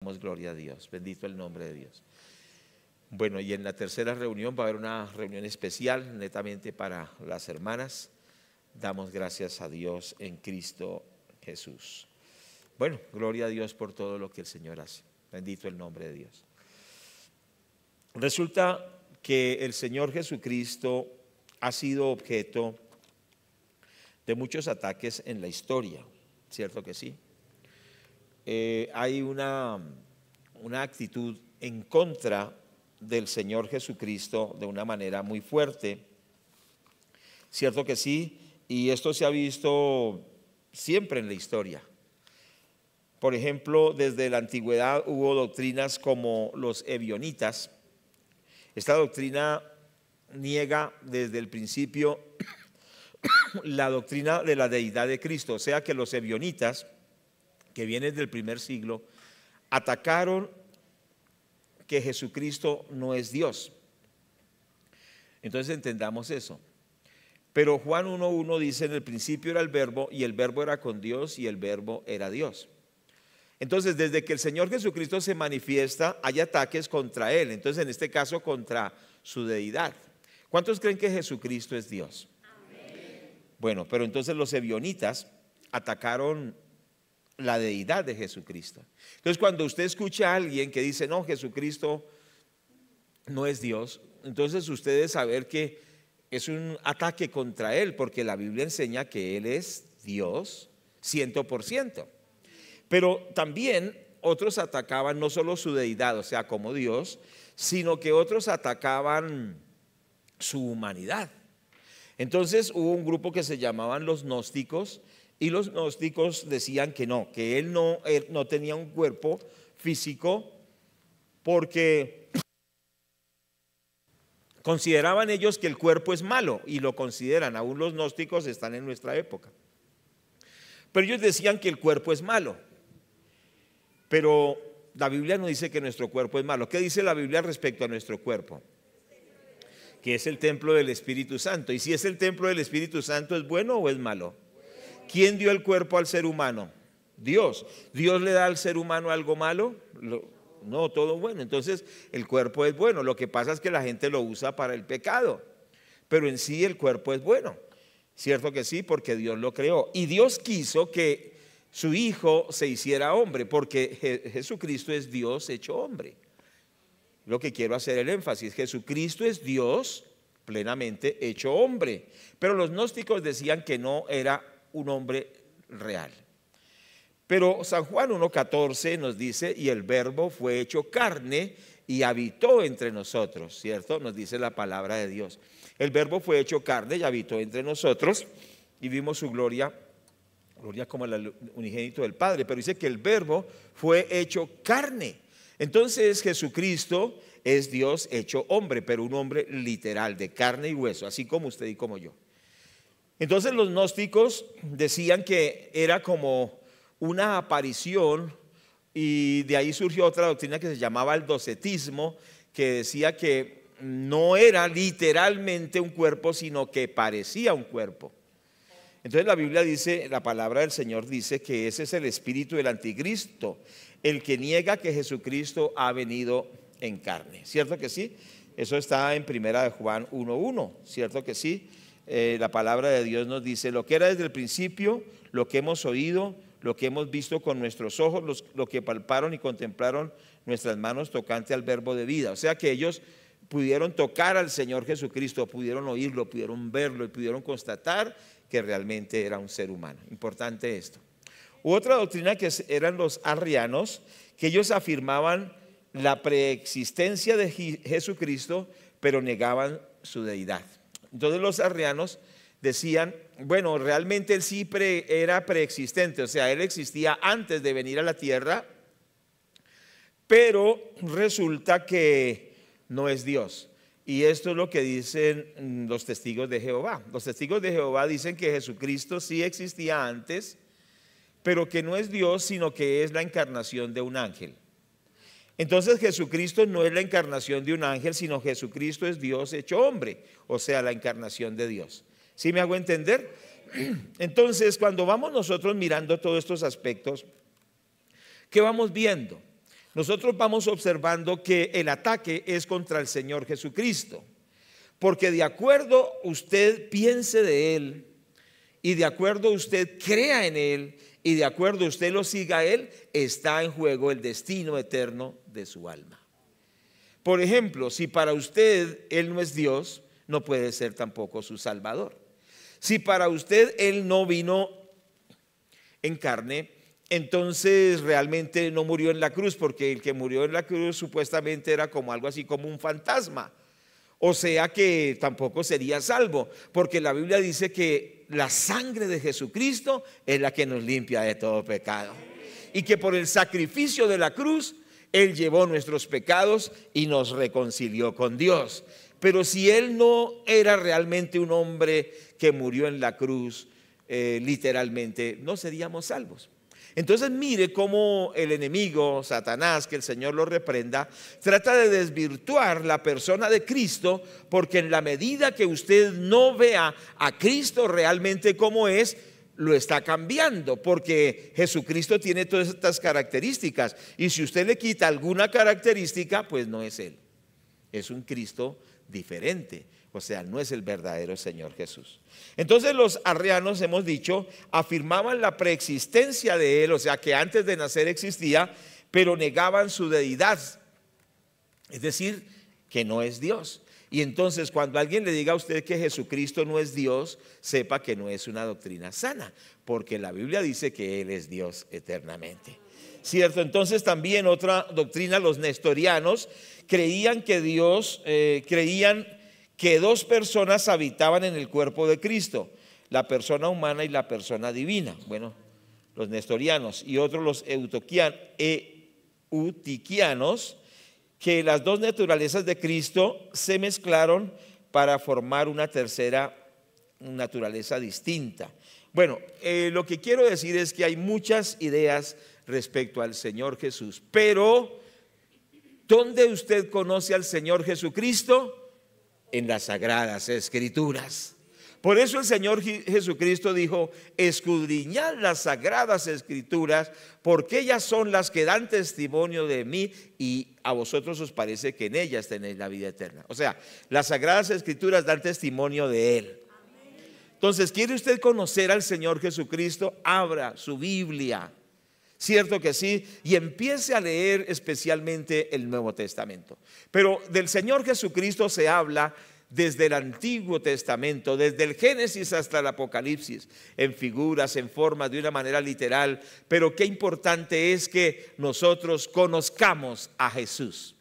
Damos gloria a Dios, bendito el nombre de Dios. Bueno, y en la tercera reunión va a haber una reunión especial netamente para las hermanas. Damos gracias a Dios en Cristo Jesús. Bueno, gloria a Dios por todo lo que el Señor hace. Bendito el nombre de Dios. Resulta que el Señor Jesucristo ha sido objeto de muchos ataques en la historia, ¿cierto que sí? Hay una actitud en contra del Señor Jesucristo de una manera muy fuerte, ¿cierto que sí? Y esto se ha visto siempre en la historia. Por ejemplo, desde la antigüedad hubo doctrinas como los ebionitas. Esta doctrina niega desde el principio la doctrina de la deidad de Cristo, o sea que los ebionitas, que vienen del primer siglo, atacaron que Jesucristo no es Dios. Entonces entendamos eso. Pero Juan 1:1 dice: en el principio era el verbo, y el verbo era con Dios, y el verbo era Dios. Entonces, desde que el Señor Jesucristo se manifiesta, hay ataques contra Él. Entonces, en este caso, contra su deidad. ¿Cuántos creen que Jesucristo es Dios? Amén. Bueno, pero entonces los ebionitas atacaron la deidad de Jesucristo. Entonces, cuando usted escucha a alguien que dice: no, Jesucristo no es Dios, entonces usted debe saber que es un ataque contra Él, porque la Biblia enseña que Él es Dios 100%. Pero también otros atacaban no solo su deidad, o sea, como Dios, sino que otros atacaban su humanidad. Entonces hubo un grupo que se llamaban los gnósticos, y los gnósticos decían que él no tenía un cuerpo físico, porque consideraban ellos que el cuerpo es malo, y lo consideran, aún los gnósticos están en nuestra época. Pero ellos decían que el cuerpo es malo. Pero la Biblia no dice que nuestro cuerpo es malo. ¿Qué dice la Biblia respecto a nuestro cuerpo? Que es el templo del Espíritu Santo. Y si es el templo del Espíritu Santo, ¿es bueno o es malo? ¿Quién dio el cuerpo al ser humano? Dios. ¿Dios le da al ser humano algo malo? No, todo bueno. Entonces el cuerpo es bueno. Lo que pasa es que la gente lo usa para el pecado. Pero en sí el cuerpo es bueno. Cierto que sí, porque Dios lo creó. Y Dios quiso que su Hijo se hiciera hombre, porque Jesucristo es Dios hecho hombre. Lo que quiero hacer el énfasis: Jesucristo es Dios plenamente hecho hombre. Pero los gnósticos decían que no era un hombre real. Pero San Juan 1:14 nos dice: y el verbo fue hecho carne y habitó entre nosotros, ¿cierto? Nos dice la palabra de Dios. El verbo fue hecho carne y habitó entre nosotros, y vimos su gloria como el unigénito del Padre. Pero dice que el verbo fue hecho carne. Entonces Jesucristo es Dios hecho hombre, pero un hombre literal, de carne y hueso, así como usted y como yo. Entonces los gnósticos decían que era como una aparición, y de ahí surgió otra doctrina que se llamaba el docetismo, que decía que no era literalmente un cuerpo, sino que parecía un cuerpo. Entonces la Biblia dice, la palabra del Señor dice que ese es el espíritu del anticristo, el que niega que Jesucristo ha venido en carne. ¿Cierto que sí? Eso está en primera de Juan 1:1. ¿Cierto que sí? La palabra de Dios nos dice: lo que era desde el principio, lo que hemos oído, lo que hemos visto con nuestros ojos, lo que palparon y contemplaron nuestras manos tocante al verbo de vida. O sea que ellos pudieron tocar al Señor Jesucristo, pudieron oírlo, pudieron verlo y pudieron constatar que realmente era un ser humano. Importante esto. Otra doctrina que eran los arrianos, que ellos afirmaban la preexistencia de Jesucristo, pero negaban su deidad. Entonces los arrianos decían: bueno, realmente él sí era preexistente, o sea, él existía antes de venir a la tierra, pero resulta que no es Dios. Y esto es lo que dicen los testigos de Jehová. Los testigos de Jehová dicen que Jesucristo sí existía antes, pero que no es Dios, sino que es la encarnación de un ángel. Entonces Jesucristo no es la encarnación de un ángel, sino Jesucristo es Dios hecho hombre, o sea, la encarnación de Dios. ¿Sí me hago entender? Entonces, cuando vamos nosotros mirando todos estos aspectos, ¿qué vamos viendo? nosotros vamos observando que el ataque es contra el Señor Jesucristo, porque de acuerdo usted piense de Él, y de acuerdo usted crea en Él, y de acuerdo usted lo siga a Él, está en juego el destino eterno de su alma. Por ejemplo, si para usted Él no es Dios, no puede ser tampoco su Salvador. Si para usted Él no vino en carne, entonces realmente no murió en la cruz, porque el que murió en la cruz supuestamente era como algo así como un fantasma. O sea que tampoco sería salvo, porque la Biblia dice que la sangre de Jesucristo es la que nos limpia de todo pecado, y que por el sacrificio de la cruz Él llevó nuestros pecados y nos reconcilió con Dios. Pero si Él no era realmente un hombre que murió en la cruz, literalmente, no seríamos salvos. Entonces mire cómo el enemigo, Satanás, que el Señor lo reprenda, trata de desvirtuar la persona de Cristo, porque en la medida que usted no vea a Cristo realmente como es, lo está cambiando, porque Jesucristo tiene todas estas características, y si usted le quita alguna característica, pues no es Él, es un Cristo diferente. O sea, no es el verdadero Señor Jesús. Entonces los arrianos, hemos dicho, afirmaban la preexistencia de Él, o sea que antes de nacer existía, pero negaban su deidad, es decir, que no es Dios. Y entonces cuando alguien le diga a usted que Jesucristo no es Dios, sepa que no es una doctrina sana, porque la Biblia dice que Él es Dios eternamente, ¿cierto? Entonces también otra doctrina, los nestorianos creían que que dos personas habitaban en el cuerpo de Cristo, la persona humana y la persona divina. Bueno, los nestorianos, y otros los eutiquianos, que las dos naturalezas de Cristo se mezclaron para formar una tercera naturaleza distinta. Bueno, lo que quiero decir es que hay muchas ideas respecto al Señor Jesús, pero ¿dónde usted conoce al Señor Jesucristo? En las Sagradas Escrituras. Por eso el Señor Jesucristo dijo: escudriñad las Sagradas Escrituras, porque ellas son las que dan testimonio de mí, y a vosotros os parece que en ellas tenéis la vida eterna. O sea, las Sagradas Escrituras dan testimonio de Él. Entonces, ¿quiere usted conocer al Señor Jesucristo? Abra su Biblia, cierto que sí, y empiece a leer especialmente el Nuevo Testamento. Pero del Señor Jesucristo se habla desde el Antiguo Testamento, desde el Génesis hasta el Apocalipsis, en figuras, en formas, de una manera literal. Pero qué importante es que nosotros conozcamos a Jesús,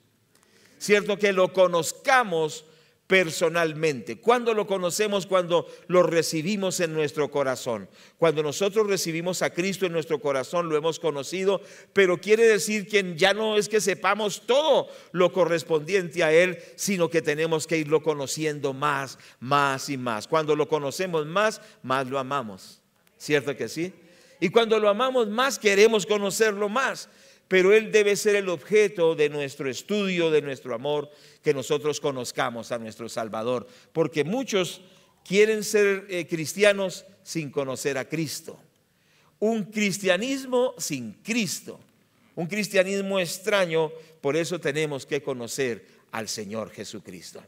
cierto, que lo conozcamos personalmente. ¿Cuándo lo conocemos? Cuando lo recibimos en nuestro corazón. Cuando nosotros recibimos a Cristo en nuestro corazón, lo hemos conocido, pero quiere decir que ya no es que sepamos todo lo correspondiente a Él, sino que tenemos que irlo conociendo más, más y más. Cuando lo conocemos más, más lo amamos, ¿cierto que sí? Y cuando lo amamos más, queremos conocerlo más. Pero Él debe ser el objeto de nuestro estudio, de nuestro amor, que nosotros conozcamos a nuestro Salvador. Porque muchos quieren ser cristianos sin conocer a Cristo. Un cristianismo sin Cristo, un cristianismo extraño. Por eso tenemos que conocer al Señor Jesucristo.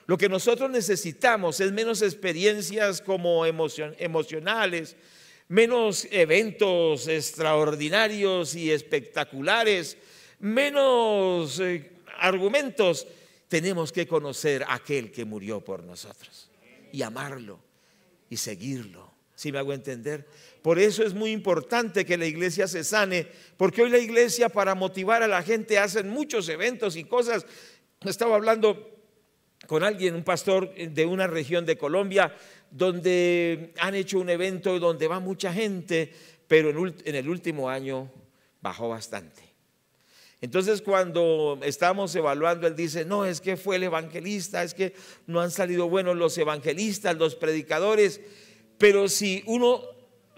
Lo que nosotros necesitamos es menos experiencias como emocionales, menos eventos extraordinarios y espectaculares, menos argumentos. Tenemos que conocer a aquel que murió por nosotros y amarlo y seguirlo. ¿Sí me hago entender? Por eso es muy importante que la iglesia se sane, porque hoy la iglesia, para motivar a la gente, hacen muchos eventos y cosas. Estaba hablando con alguien, un pastor de una región de Colombia, donde han hecho un evento donde va mucha gente, pero en el último año bajó bastante. Entonces, cuando estamos evaluando, él dice: no, es que fue el evangelista, es que no han salido buenos los evangelistas, los predicadores. Pero si uno,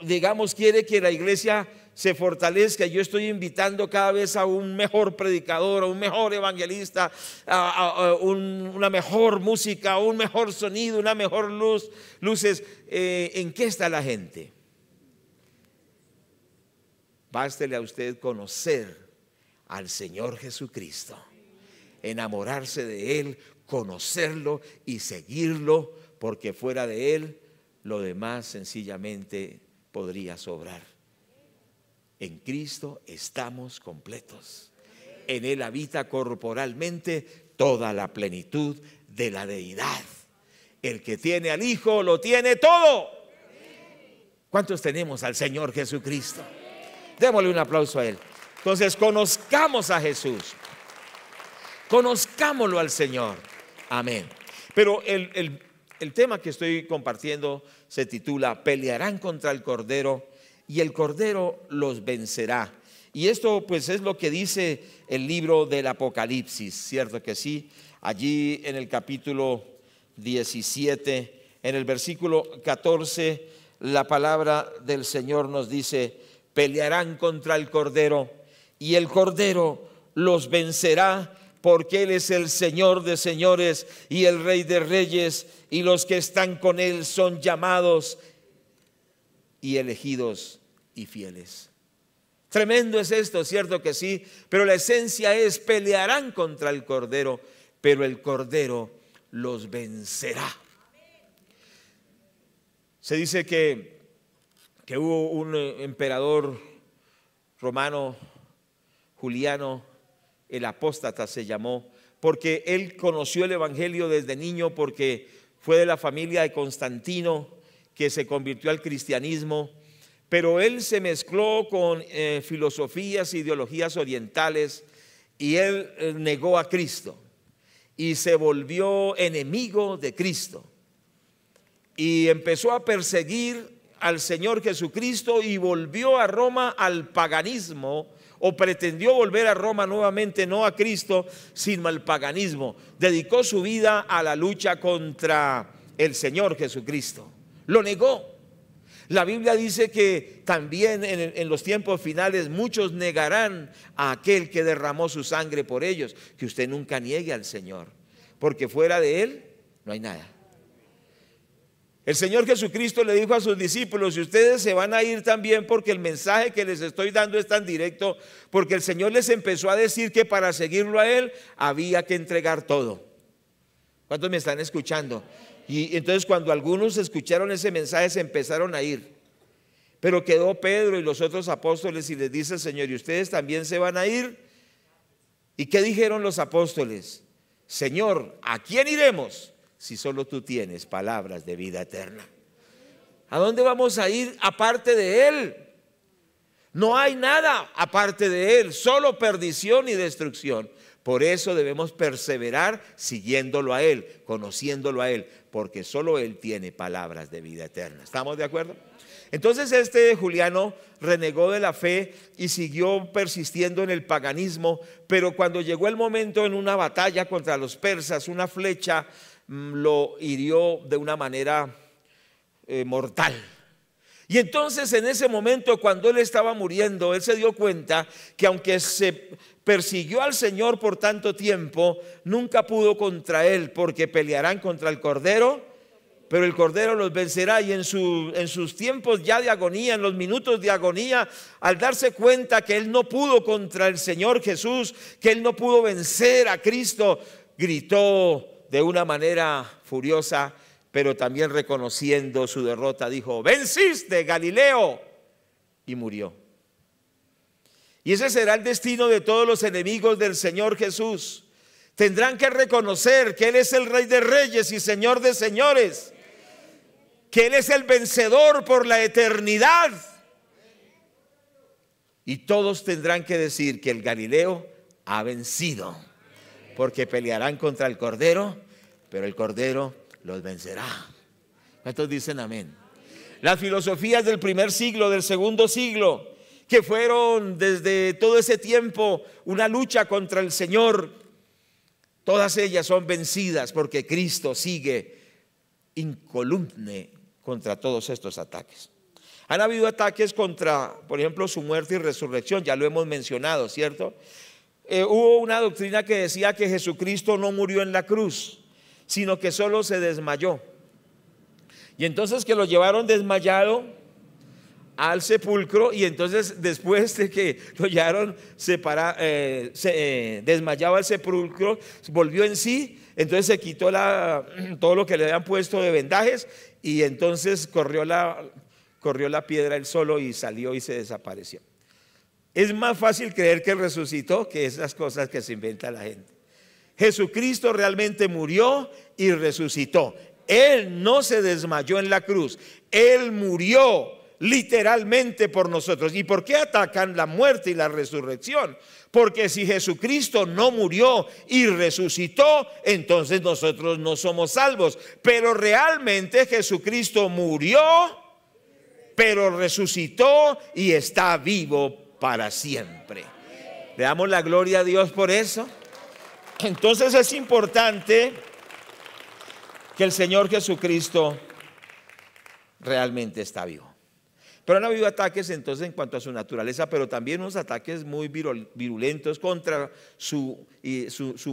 digamos, quiere que la iglesia se fortalezca, yo estoy invitando cada vez a un mejor predicador, a un mejor evangelista, a una mejor música, un mejor sonido, una mejor luces. ¿En qué está la gente? Bástele a usted conocer al Señor Jesucristo, enamorarse de Él, conocerlo y seguirlo, porque fuera de Él lo demás sencillamente podría sobrar. En Cristo estamos completos. En Él habita corporalmente toda la plenitud de la deidad. El que tiene al Hijo lo tiene todo. ¿Cuántos tenemos al Señor Jesucristo? Démosle un aplauso a Él. Entonces, conozcamos a Jesús, conozcámoslo al Señor. Amén. Pero el tema que estoy compartiendo se titula Pelearán contra el Cordero y el Cordero los vencerá. Y esto pues es lo que dice el libro del Apocalipsis, ¿cierto que sí? Allí en el capítulo 17, en el versículo 14, la palabra del Señor nos dice: pelearán contra el Cordero y el Cordero los vencerá, porque Él es el Señor de señores y el Rey de reyes, y los que están con Él son llamados y elegidos y fieles. Tremendo es esto, cierto que sí, pero la esencia es: pelearán contra el Cordero, pero el Cordero los vencerá. Se dice que hubo un emperador romano, Juliano el apóstata se llamó, porque él conoció el evangelio desde niño, porque fue de la familia de Constantino, que se convirtió al cristianismo, pero él se mezcló con filosofías e ideologías orientales, y él negó a Cristo y se volvió enemigo de Cristo y empezó a perseguir al Señor Jesucristo, y volvió a Roma al paganismo, o pretendió volver a Roma nuevamente, no a Cristo, sino al paganismo. Dedicó su vida a la lucha contra el Señor Jesucristo. Lo negó. La Biblia dice que también en los tiempos finales muchos negarán a aquel que derramó su sangre por ellos. Que usted nunca niegue al Señor, porque fuera de Él no hay nada. El Señor Jesucristo le dijo a sus discípulos: y ustedes se van a ir también, porque el mensaje que les estoy dando es tan directo, porque el Señor les empezó a decir que para seguirlo a Él había que entregar todo. ¿Cuántos me están escuchando? Y entonces cuando algunos escucharon ese mensaje se empezaron a ir, pero quedó Pedro y los otros apóstoles, y les dice el Señor: ¿y ustedes también se van a ir? ¿Y qué dijeron los apóstoles? Señor, ¿a quién iremos si solo tú tienes palabras de vida eterna? ¿A dónde vamos a ir aparte de Él? No hay nada aparte de Él, solo perdición y destrucción. Por eso debemos perseverar siguiéndolo a Él, conociéndolo a Él, porque solo Él tiene palabras de vida eterna. ¿Estamos de acuerdo? Entonces este Juliano renegó de la fe y siguió persistiendo en el paganismo, pero cuando llegó el momento en una batalla contra los persas, una flecha lo hirió de una manera mortal. Y entonces en ese momento, cuando él estaba muriendo, él se dio cuenta que aunque se persiguió al Señor por tanto tiempo, nunca pudo contra Él, porque pelearán contra el Cordero, pero el Cordero los vencerá. Y en sus tiempos ya de agonía, en los minutos de agonía, al darse cuenta que él no pudo contra el Señor Jesús, que él no pudo vencer a Cristo, gritó de una manera furiosa, pero también reconociendo su derrota, dijo: venciste, Galileo, y murió. Y ese será el destino de todos los enemigos del Señor Jesús. Tendrán que reconocer que Él es el Rey de reyes y Señor de señores, que Él es el vencedor por la eternidad. Y todos tendrán que decir que el Galileo ha vencido, porque pelearán contra el Cordero, pero el Cordero los vencerá. ¿Cuántos dicen amén? Las filosofías del primer siglo, del segundo siglo, que fueron desde todo ese tiempo una lucha contra el Señor, todas ellas son vencidas, porque Cristo sigue incólume contra todos estos ataques. Han habido ataques contra, por ejemplo, su muerte y resurrección, ya lo hemos mencionado, ¿cierto? Hubo una doctrina que decía que Jesucristo no murió en la cruz, sino que solo se desmayó. Y entonces que lo llevaron desmayado al sepulcro, y entonces después de que lo llevaron desmayado al sepulcro, volvió en sí, entonces se quitó todo lo que le habían puesto de vendajes, y entonces corrió la piedra él solo y salió y se desapareció. Es más fácil creer que resucitó que esas cosas que se inventa la gente. Jesucristo realmente murió y resucitó. Él no se desmayó en la cruz, Él murió literalmente por nosotros. ¿Y por qué atacan la muerte y la resurrección? Porque si Jesucristo no murió y resucitó, entonces nosotros no somos salvos. Pero realmente Jesucristo murió, pero resucitó y está vivo para siempre. Le damos la gloria a Dios por eso. Entonces es importante que el Señor Jesucristo realmente está vivo. Pero han habido ataques entonces en cuanto a su naturaleza, pero también unos ataques muy virulentos contra su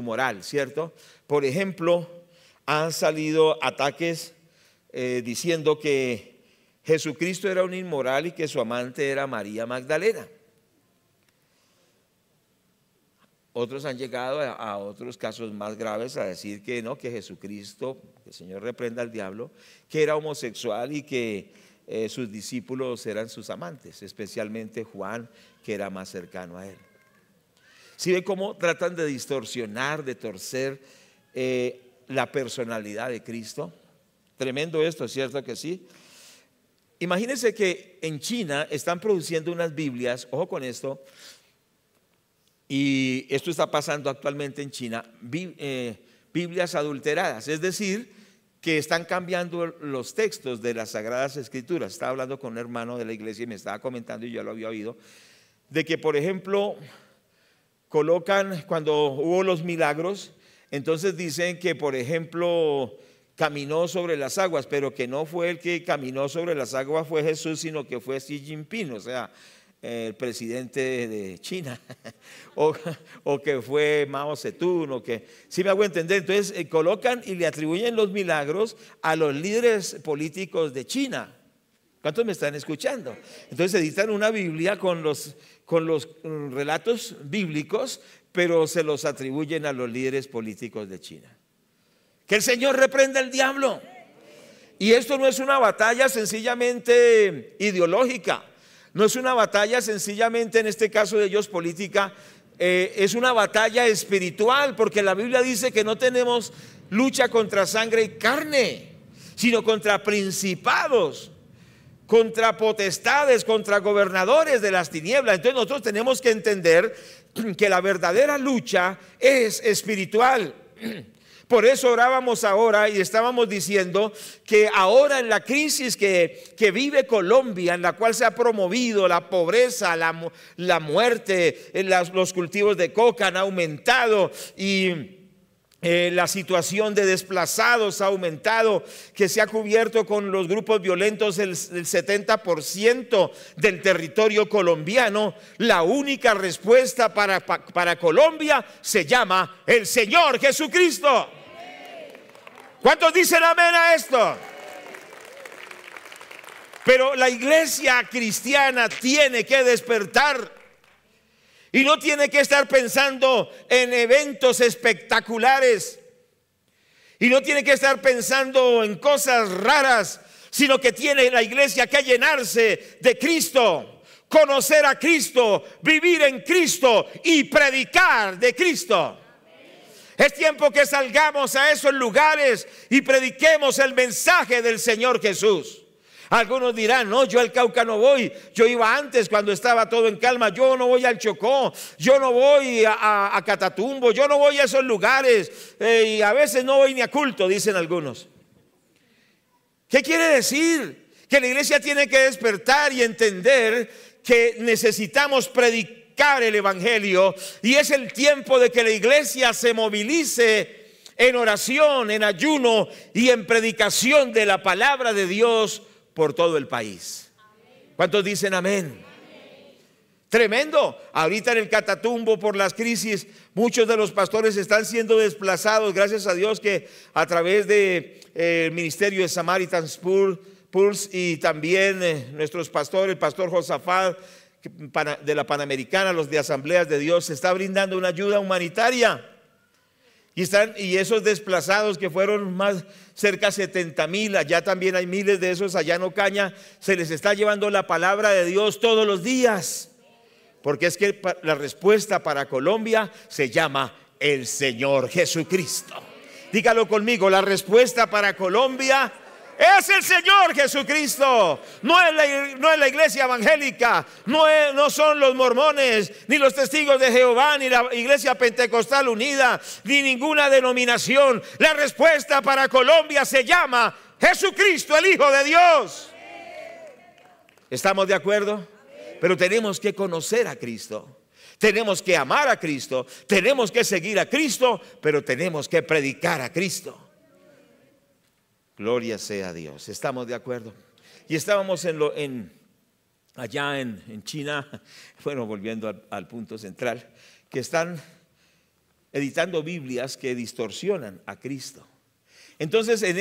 moral, ¿cierto? Por ejemplo, han salido ataques diciendo que Jesucristo era un inmoral y que su amante era María Magdalena. Otros han llegado a otros casos más graves a decir que no, que Jesucristo, que el Señor reprenda al diablo, que era homosexual y que sus discípulos eran sus amantes, especialmente Juan, que era más cercano a él. ¿Sí ve cómo tratan de distorsionar, de torcer la personalidad de Cristo? Tremendo esto, ¿cierto que sí? Imagínense que en China están produciendo unas Biblias, ojo con esto, y esto está pasando actualmente en China, Biblias adulteradas, es decir, que están cambiando los textos de las Sagradas Escrituras. Estaba hablando con un hermano de la iglesia y me estaba comentando, y yo lo había oído, de que por ejemplo colocan, cuando hubo los milagros, entonces dicen que por ejemplo caminó sobre las aguas, pero que no fue el que caminó sobre las aguas fue Jesús, sino que fue Xi Jinping, o sea, el presidente de China, o que fue Mao Zedong, o que, si me hago entender. Entonces colocan y le atribuyen los milagros a los líderes políticos de China. ¿Cuántos me están escuchando? Entonces editan una Biblia con los relatos bíblicos, pero se los atribuyen a los líderes políticos de China. Que el Señor reprenda al diablo. Y esto no es una batalla sencillamente ideológica. No es una batalla sencillamente, en este caso de ellos, política, es una batalla espiritual, porque la Biblia dice que no tenemos lucha contra sangre y carne, sino contra principados, contra potestades, contra gobernadores de las tinieblas. Entonces nosotros tenemos que entender que la verdadera lucha es espiritual. Por eso orábamos ahora y estábamos diciendo que ahora en la crisis que vive Colombia, en la cual se ha promovido la pobreza, la muerte, los cultivos de coca han aumentado y la situación de desplazados ha aumentado, que se ha cubierto con los grupos violentos el 70% del territorio colombiano. La única respuesta para Colombia se llama el Señor Jesucristo. ¿Cuántos dicen amén a esto? Pero la iglesia cristiana tiene que despertar y no tiene que estar pensando en eventos espectaculares y no tiene que estar pensando en cosas raras, sino que tiene la iglesia que llenarse de Cristo, conocer a Cristo, vivir en Cristo y predicar de Cristo. Es tiempo que salgamos a esos lugares y prediquemos el mensaje del Señor Jesús. Algunos dirán, no, yo al Cauca no voy, yo iba antes cuando estaba todo en calma, yo no voy al Chocó, yo no voy a Catatumbo, yo no voy a esos lugares y a veces no voy ni a culto, dicen algunos. ¿Qué quiere decir? Que la iglesia tiene que despertar y entender que necesitamos predicar el evangelio, y es el tiempo de que la iglesia se movilice en oración, en ayuno y en predicación de la palabra de Dios por todo el país. ¿Cuántos dicen amén? Tremendo. Ahorita en el Catatumbo, por las crisis, muchos de los pastores están siendo desplazados. Gracias a Dios que a través del ministerio de Samaritan's Purse Pulse y también nuestros pastores, el pastor Josafat de la Panamericana, los de Asambleas de Dios, se está brindando una ayuda humanitaria. Y esos desplazados que fueron más cerca de 70,000, allá también hay miles de esos allá en Ocaña, se les está llevando la palabra de Dios todos los días. Porque es que la respuesta para Colombia se llama el Señor Jesucristo. Dígalo conmigo, la respuesta para Colombia es el Señor Jesucristo. No es la iglesia evangélica, no son los mormones, ni los testigos de Jehová, ni la iglesia pentecostal unida, ni ninguna denominación. La respuesta para Colombia se llama Jesucristo, el Hijo de Dios. ¿Estamos de acuerdo? Pero tenemos que conocer a Cristo, tenemos que amar a Cristo, tenemos que seguir a Cristo, pero tenemos que predicar a Cristo. Gloria sea a Dios. ¿Estamos de acuerdo? Y estábamos allá en China, bueno, volviendo al punto central, que están editando Biblias que distorsionan a Cristo. Entonces en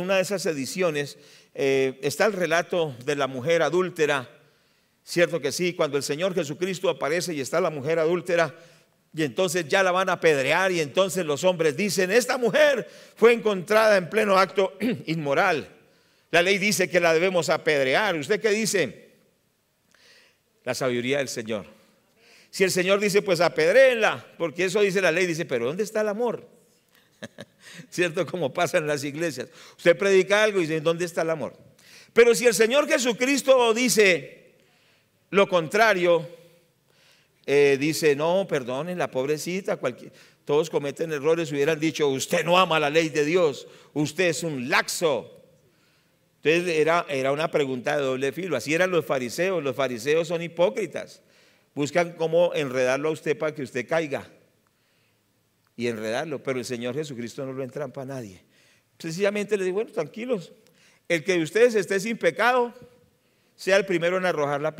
una de esas ediciones está el relato de la mujer adúltera. Cierto que sí, cuando el Señor Jesucristo aparece y está la mujer adúltera, y entonces ya la van a apedrear, y entonces los hombres dicen: esta mujer fue encontrada en pleno acto inmoral. La ley dice que la debemos apedrear. ¿Usted qué dice? La sabiduría del Señor. Si el Señor dice, pues apedréenla, porque eso dice la ley, dice, pero ¿dónde está el amor? ¿Cierto? Como pasa en las iglesias. Usted predica algo y dice, ¿dónde está el amor? Pero si el Señor Jesucristo dice lo contrario, dice, no, perdonen la pobrecita, todos cometen errores, hubieran dicho, usted no ama la ley de Dios, usted es un laxo. Entonces era una pregunta de doble filo. Así eran los fariseos son hipócritas, buscan cómo enredarlo a usted para que usted caiga y enredarlo, pero el Señor Jesucristo no lo entrampa a nadie. Sencillamente le digo, bueno, tranquilos, el que de ustedes esté sin pecado sea el primero en arrojar la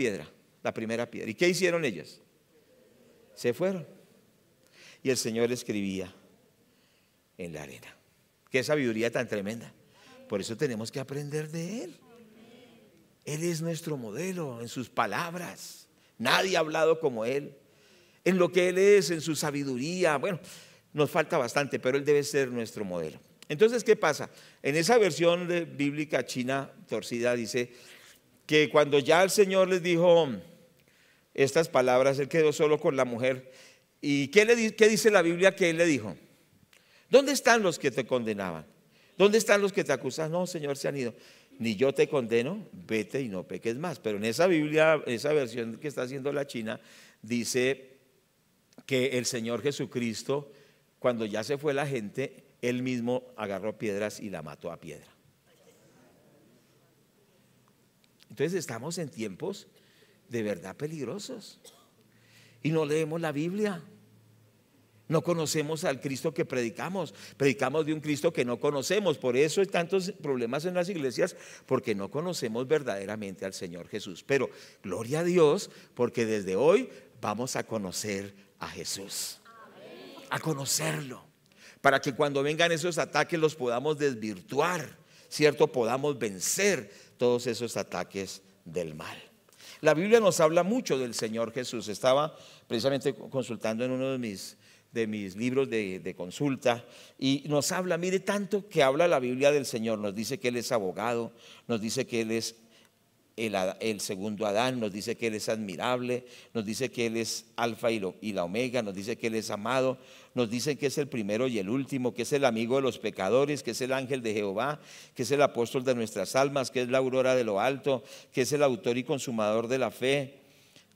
primera piedra. ¿Y qué hicieron ellas? Se fueron. Y el Señor escribía en la arena. Qué sabiduría tan tremenda. Por eso tenemos que aprender de Él. Él es nuestro modelo en sus palabras. Nadie ha hablado como Él. En lo que Él es, en su sabiduría. Bueno, nos falta bastante, pero Él debe ser nuestro modelo. Entonces, ¿qué pasa? En esa versión bíblica china torcida dice que cuando ya el Señor les dijo estas palabras, Él quedó solo con la mujer. ¿Y qué dice la Biblia que Él le dijo? ¿Dónde están los que te condenaban? ¿Dónde están los que te acusan? No, Señor, se han ido. Ni yo te condeno, vete y no peques más. Pero en esa Biblia, esa versión que está haciendo la China, dice que el Señor Jesucristo, cuando ya se fue la gente, Él mismo agarró piedras y la mató a piedra. Entonces estamos en tiempos de verdad peligrosos y no leemos la Biblia, no conocemos al Cristo que predicamos de un Cristo que no conocemos. Por eso hay tantos problemas en las iglesias, porque no conocemos verdaderamente al Señor Jesús. Pero gloria a Dios, porque desde hoy vamos a conocer a Jesús, a conocerlo, para que cuando vengan esos ataques los podamos desvirtuar, ¿cierto? Podamos vencer todos esos ataques del mal. La Biblia nos habla mucho del Señor Jesús. Estaba precisamente consultando en uno de mis libros de consulta y nos habla, mire tanto que habla la Biblia del Señor. Nos dice que Él es abogado, nos dice que Él es el segundo Adán, nos dice que Él es admirable, nos dice que Él es alfa y la omega, nos dice que Él es amado, nos dice que es el primero y el último, que es el amigo de los pecadores, que es el ángel de Jehová, que es el apóstol de nuestras almas, que es la aurora de lo alto, que es el autor y consumador de la fe,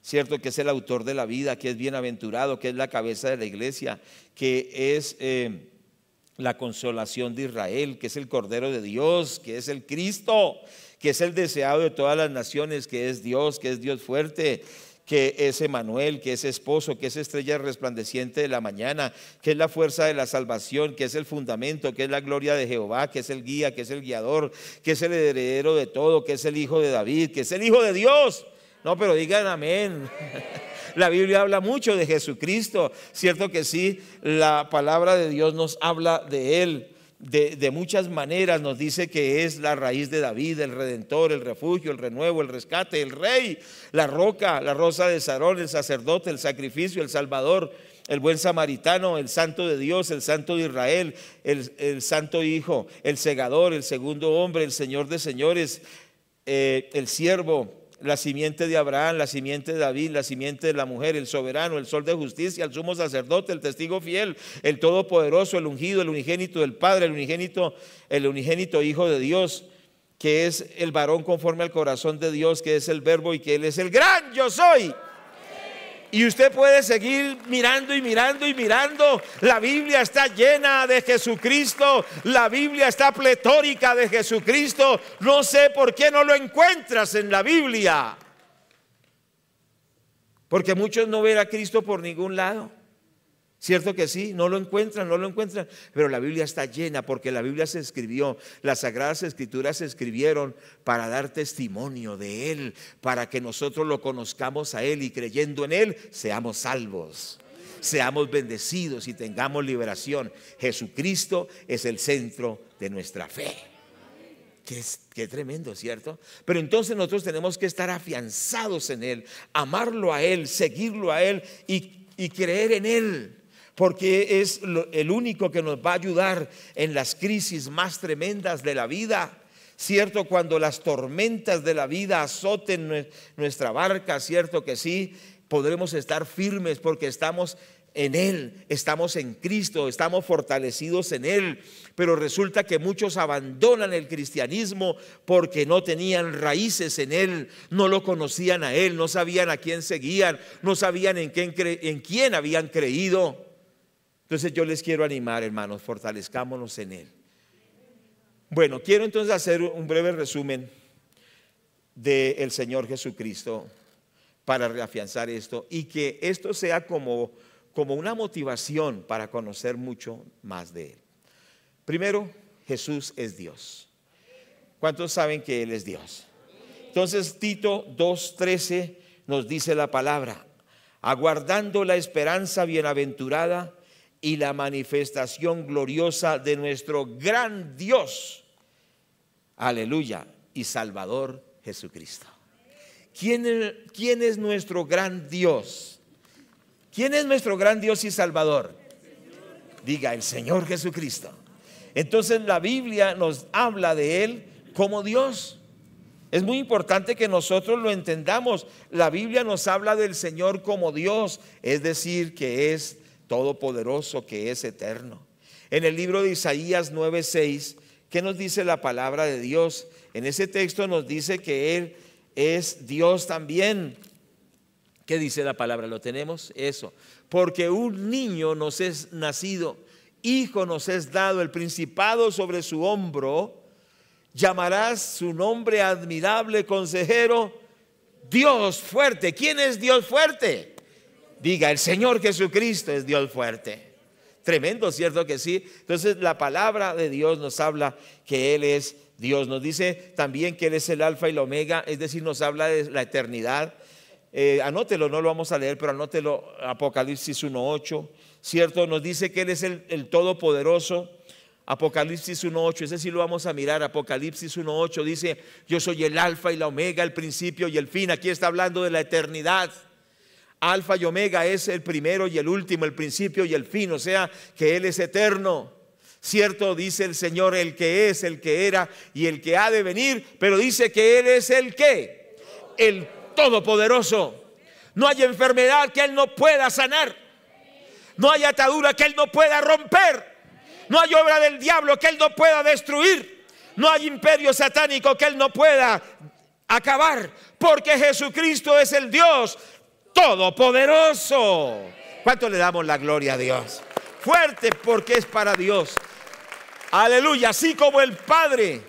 cierto, que es el autor de la vida, que es bienaventurado, que es la cabeza de la iglesia, que es la consolación de Israel, que es el Cordero de Dios, que es el Cristo, que es el deseado de todas las naciones, que es Dios fuerte, que es Emmanuel, que es esposo, que es estrella resplandeciente de la mañana, que es la fuerza de la salvación, que es el fundamento, que es la gloria de Jehová, que es el guía, que es el guiador, que es el heredero de todo, que es el hijo de David, que es el hijo de Dios. No, pero digan amén. La Biblia habla mucho de Jesucristo, cierto que sí, la palabra de Dios nos habla de Él. de muchas maneras. Nos dice que es la raíz de David, el redentor, el refugio, el renuevo, el rescate, el rey, la roca, la rosa de Sarón, el sacerdote, el sacrificio, el salvador, el buen samaritano, el santo de Dios, el santo de Israel, el santo hijo, el segador, el segundo hombre, el señor de señores, el siervo, la simiente de Abraham, la simiente de David, la simiente de la mujer, el soberano, el sol de justicia, el sumo sacerdote, el testigo fiel, el todopoderoso, el ungido, el unigénito del Padre, el unigénito Hijo de Dios, que es el varón conforme al corazón de Dios, que es el verbo y que Él es el gran yo soy. Y usted puede seguir mirando y mirando y mirando. La Biblia está llena de Jesucristo. La Biblia está pletórica de Jesucristo. No sé por qué no lo encuentras en la Biblia. Porque muchos no ven a Cristo por ningún lado. ¿Cierto que sí? No lo encuentran. Pero la Biblia está llena, porque la Biblia se escribió, las Sagradas Escrituras se escribieron para dar testimonio de Él, para que nosotros lo conozcamos a Él y creyendo en Él seamos salvos, seamos bendecidos y tengamos liberación. Jesucristo es el centro de nuestra fe. Qué tremendo, ¿cierto? Pero entonces nosotros tenemos que estar afianzados en Él, amarlo a Él, seguirlo a Él y creer en Él. Porque es el único que nos va a ayudar en las crisis más tremendas de la vida, ¿cierto? Cuando las tormentas de la vida azoten nuestra barca, ¿cierto que sí? Podremos estar firmes porque estamos en Él, estamos en Cristo, estamos fortalecidos en Él. Pero resulta que muchos abandonan el cristianismo porque no tenían raíces en Él, no lo conocían a Él, no sabían a quién seguían, no sabían en quién habían creído. Entonces yo les quiero animar, hermanos, fortalezcámonos en Él. Bueno, quiero entonces hacer un breve resumen del Señor Jesucristo para reafianzar esto y que esto sea como una motivación para conocer mucho más de Él. Primero, Jesús es Dios. ¿Cuántos saben que Él es Dios? Entonces Tito 2:13 nos dice la palabra: aguardando la esperanza bienaventurada y la manifestación gloriosa de nuestro gran Dios, aleluya, y Salvador Jesucristo. ¿Quién es nuestro gran Dios? ¿Quién es nuestro gran Dios y Salvador? Diga, el Señor Jesucristo. Entonces la Biblia nos habla de Él como Dios. Es muy importante que nosotros lo entendamos. La Biblia nos habla del Señor como Dios, es decir, que es todopoderoso, que es eterno. En el libro de Isaías 9:6, ¿qué nos dice la palabra de Dios? En ese texto nos dice que Él es Dios también. ¿Qué dice la palabra? ¿Lo tenemos? Eso. Porque un niño nos es nacido, hijo nos es dado, el principado sobre su hombro, llamarás su nombre admirable, consejero, Dios fuerte. ¿Quién es Dios fuerte? Diga, el Señor Jesucristo es Dios fuerte. Tremendo, ¿cierto que sí? Entonces la palabra de Dios nos habla que Él es Dios. Nos dice también que Él es el alfa y la omega, es decir, nos habla de la eternidad. Anótelo, no lo vamos a leer, pero anótelo, Apocalipsis 1:8, ¿cierto? Nos dice que Él es el todopoderoso. Apocalipsis 1:8, ese sí lo vamos a mirar. Apocalipsis 1:8 dice: yo soy el alfa y la omega, el principio y el fin. Aquí está hablando de la eternidad. Alfa y omega es el primero y el último, el principio y el fin, o sea que Él es eterno. Cierto, dice el Señor, el que es, el que era y el que ha de venir, pero dice que Él es el que, el todopoderoso. No hay enfermedad que Él no pueda sanar, no hay atadura que Él no pueda romper, no hay obra del diablo que Él no pueda destruir, no hay imperio satánico que Él no pueda acabar, porque Jesucristo es el Dios todopoderoso. ¿Cuánto le damos la gloria a Dios? Fuerte, porque es para Dios. Aleluya. Así como el Padre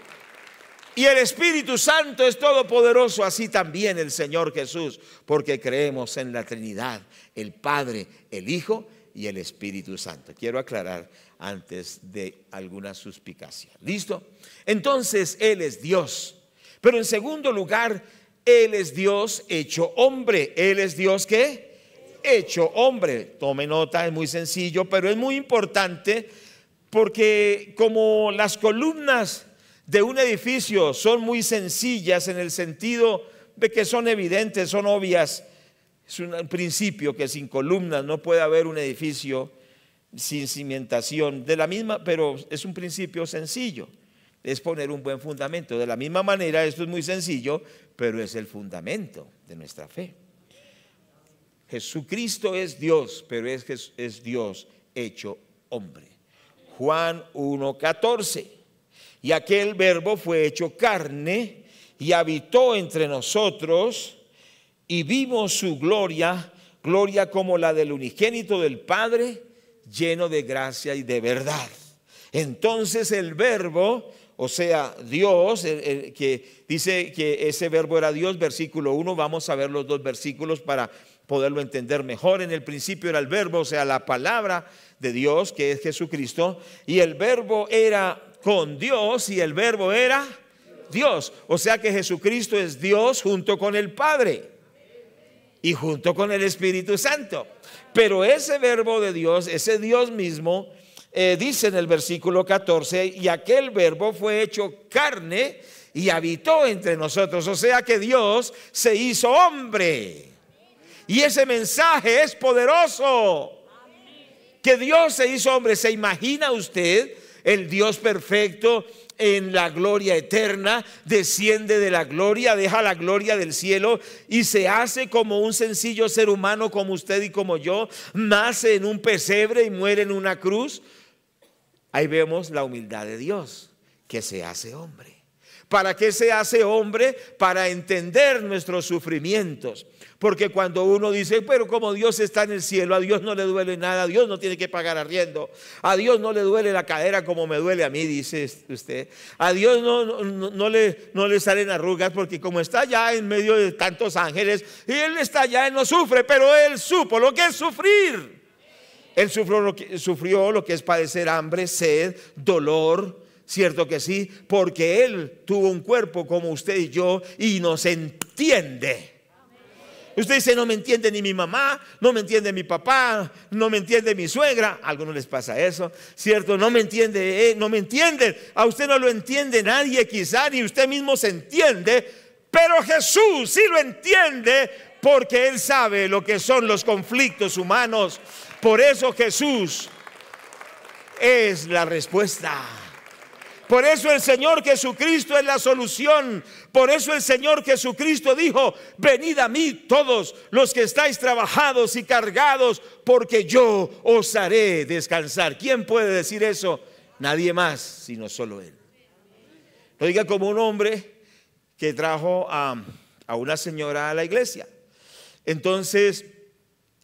y el Espíritu Santo es todopoderoso, así también el Señor Jesús, porque creemos en la Trinidad, el Padre, el Hijo y el Espíritu Santo. Quiero aclarar antes de alguna suspicacia. ¿Listo? Entonces Él es Dios. Pero en segundo lugar, Él es Dios hecho hombre. Él es Dios ¿qué? Hecho hombre. Tome nota, es muy sencillo, pero es muy importante Porque como las columnas de un edificio son muy sencillas en el sentido de que son evidentes, son obvias, es un principio que sin columnas no puede haber un edificio sin cimentación, de la misma, pero es un principio sencillo, es poner un buen fundamento. De la misma manera, esto es muy sencillo, pero es el fundamento de nuestra fe. Jesucristo es Dios, pero es Dios hecho hombre. Juan 1:14. Y aquel verbo fue hecho carne y habitó entre nosotros y vimos su gloria, gloria como la del unigénito del Padre, lleno de gracia y de verdad. Entonces el verbo, o sea, Dios, que dice que ese verbo era Dios, versículo 1, vamos a ver los dos versículos para poderlo entender mejor. En el principio era el verbo, o sea, la palabra de Dios, que es Jesucristo, y el verbo era con Dios y el verbo era Dios. O sea que Jesucristo es Dios junto con el Padre y junto con el Espíritu Santo. Pero ese verbo de Dios, ese Dios mismo, dice en el versículo 14, y aquel verbo fue hecho carne y habitó entre nosotros. O sea que Dios se hizo hombre. Y ese mensaje es poderoso. Que Dios se hizo hombre. ¿Se imagina usted el Dios perfecto en la gloria eterna? Desciende de la gloria, deja la gloria del cielo y se hace como un sencillo ser humano como usted y como yo. Nace en un pesebre y muere en una cruz. Ahí vemos la humildad de Dios, que se hace hombre. ¿Para qué se hace hombre? Para entender nuestros sufrimientos. Porque cuando uno dice, pero como Dios está en el cielo, a Dios no le duele nada, a Dios no tiene que pagar arriendo, a Dios no le duele la cadera como me duele a mí, dice usted. A Dios no le salen arrugas porque como está allá en medio de tantos ángeles, y Él está allá, Él no sufre, pero Él supo lo que es sufrir. Él sufrió lo que es padecer hambre, sed, dolor, cierto que sí, porque Él tuvo un cuerpo como usted y yo y nos entiende. Usted dice, no me entiende ni mi mamá, no me entiende mi papá, no me entiende mi suegra. A algunos les pasa eso, ¿cierto? No me entiende, no me entienden. A usted no lo entiende nadie quizá, ni usted mismo se entiende. Pero Jesús sí lo entiende porque Él sabe lo que son los conflictos humanos. Por eso Jesús es la respuesta. Por eso el Señor Jesucristo es la solución. Por eso el Señor Jesucristo dijo, venid a mí todos los que estáis trabajados y cargados, porque yo os haré descansar. ¿Quién puede decir eso? Nadie más, sino solo Él. Lo diga como un hombre que trajo a una señora a la iglesia. Entonces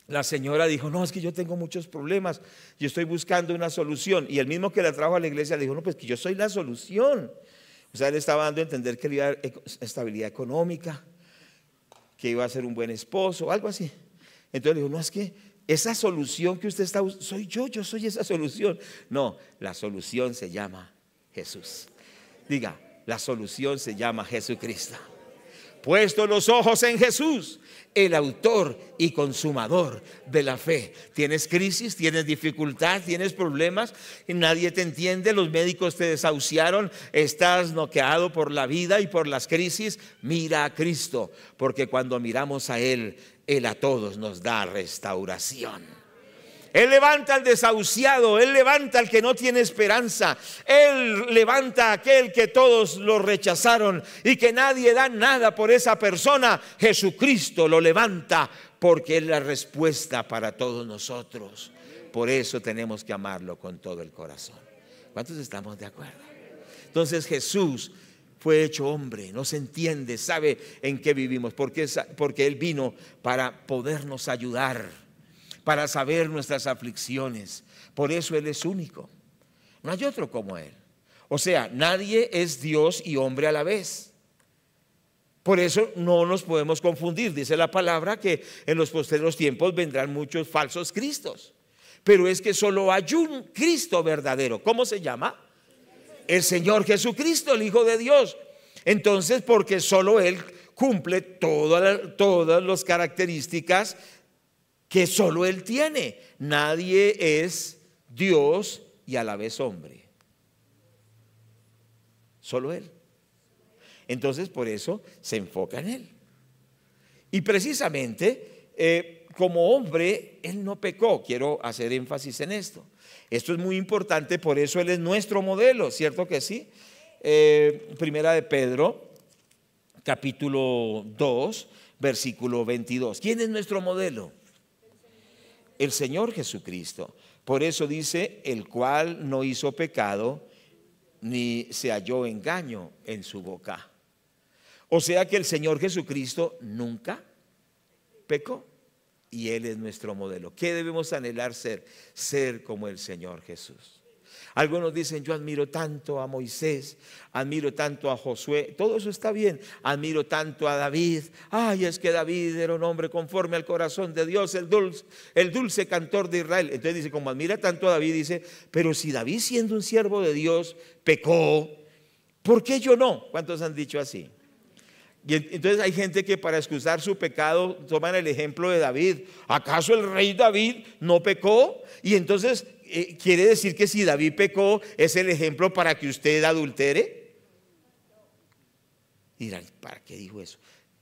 la señora dijo, no, es que yo tengo muchos problemas, yo estoy buscando una solución. Y el mismo que la trajo a la iglesia le dijo, no, pues que yo soy la solución. O sea, él estaba dando a entender que le iba a dar estabilidad económica, que iba a ser un buen esposo, algo así. Entonces le dijo, no, es que esa solución que usted está buscando, yo soy esa solución. No, la solución se llama Jesús. Diga, la solución se llama Jesucristo. Puesto los ojos en Jesús, el autor y consumador de la fe. Tienes crisis, tienes dificultad, tienes problemas y nadie te entiende, los médicos te desahuciaron, estás noqueado por la vida y por las crisis. Mira a Cristo, porque cuando miramos a Él, Él a todos nos da restauración. Él levanta al desahuciado, Él levanta al que no tiene esperanza, Él levanta a aquel que todos lo rechazaron y que nadie da nada por esa persona. Jesucristo lo levanta porque es la respuesta para todos nosotros. Por eso tenemos que amarlo con todo el corazón. ¿Cuántos estamos de acuerdo? Entonces Jesús fue hecho hombre, nos entiende, sabe en qué vivimos, porque Él vino para podernos ayudar, para saber nuestras aflicciones. Por eso Él es único. No hay otro como Él. O sea, nadie es Dios y hombre a la vez. Por eso no nos podemos confundir. Dice la palabra que en los posteriores tiempos vendrán muchos falsos cristos. Pero es que solo hay un Cristo verdadero. ¿Cómo se llama? El Señor Jesucristo, el Hijo de Dios. Entonces, porque solo Él cumple todas las características que solo Él tiene. Nadie es Dios y a la vez hombre. Solo Él. Entonces por eso se enfoca en Él. Y precisamente como hombre Él no pecó. Quiero hacer énfasis en esto. Esto es muy importante, por eso Él es nuestro modelo, ¿cierto que sí? Primera de Pedro, capítulo 2, versículo 22. ¿Quién es nuestro modelo? El Señor Jesucristo. Por eso dice, el cual no hizo pecado, ni se halló engaño en su boca. O sea que el Señor Jesucristo nunca pecó. Y Él es nuestro modelo. ¿Qué debemos anhelar ser? Ser como el Señor Jesús. Algunos dicen, yo admiro tanto a Moisés, admiro tanto a Josué. Todo eso está bien. Admiro tanto a David. Ay, es que David era un hombre conforme al corazón de Dios, el dulce cantor de Israel. Entonces dice, como admira tanto a David, dice, pero si David siendo un siervo de Dios pecó, ¿por qué yo no? ¿Cuántos han dicho así? Y entonces hay gente que para excusar su pecado toman el ejemplo de David. ¿Acaso el rey David no pecó? Y entonces quiere decir que si David pecó es el ejemplo para que usted adultere. Y dirán, ¿para qué dijo eso?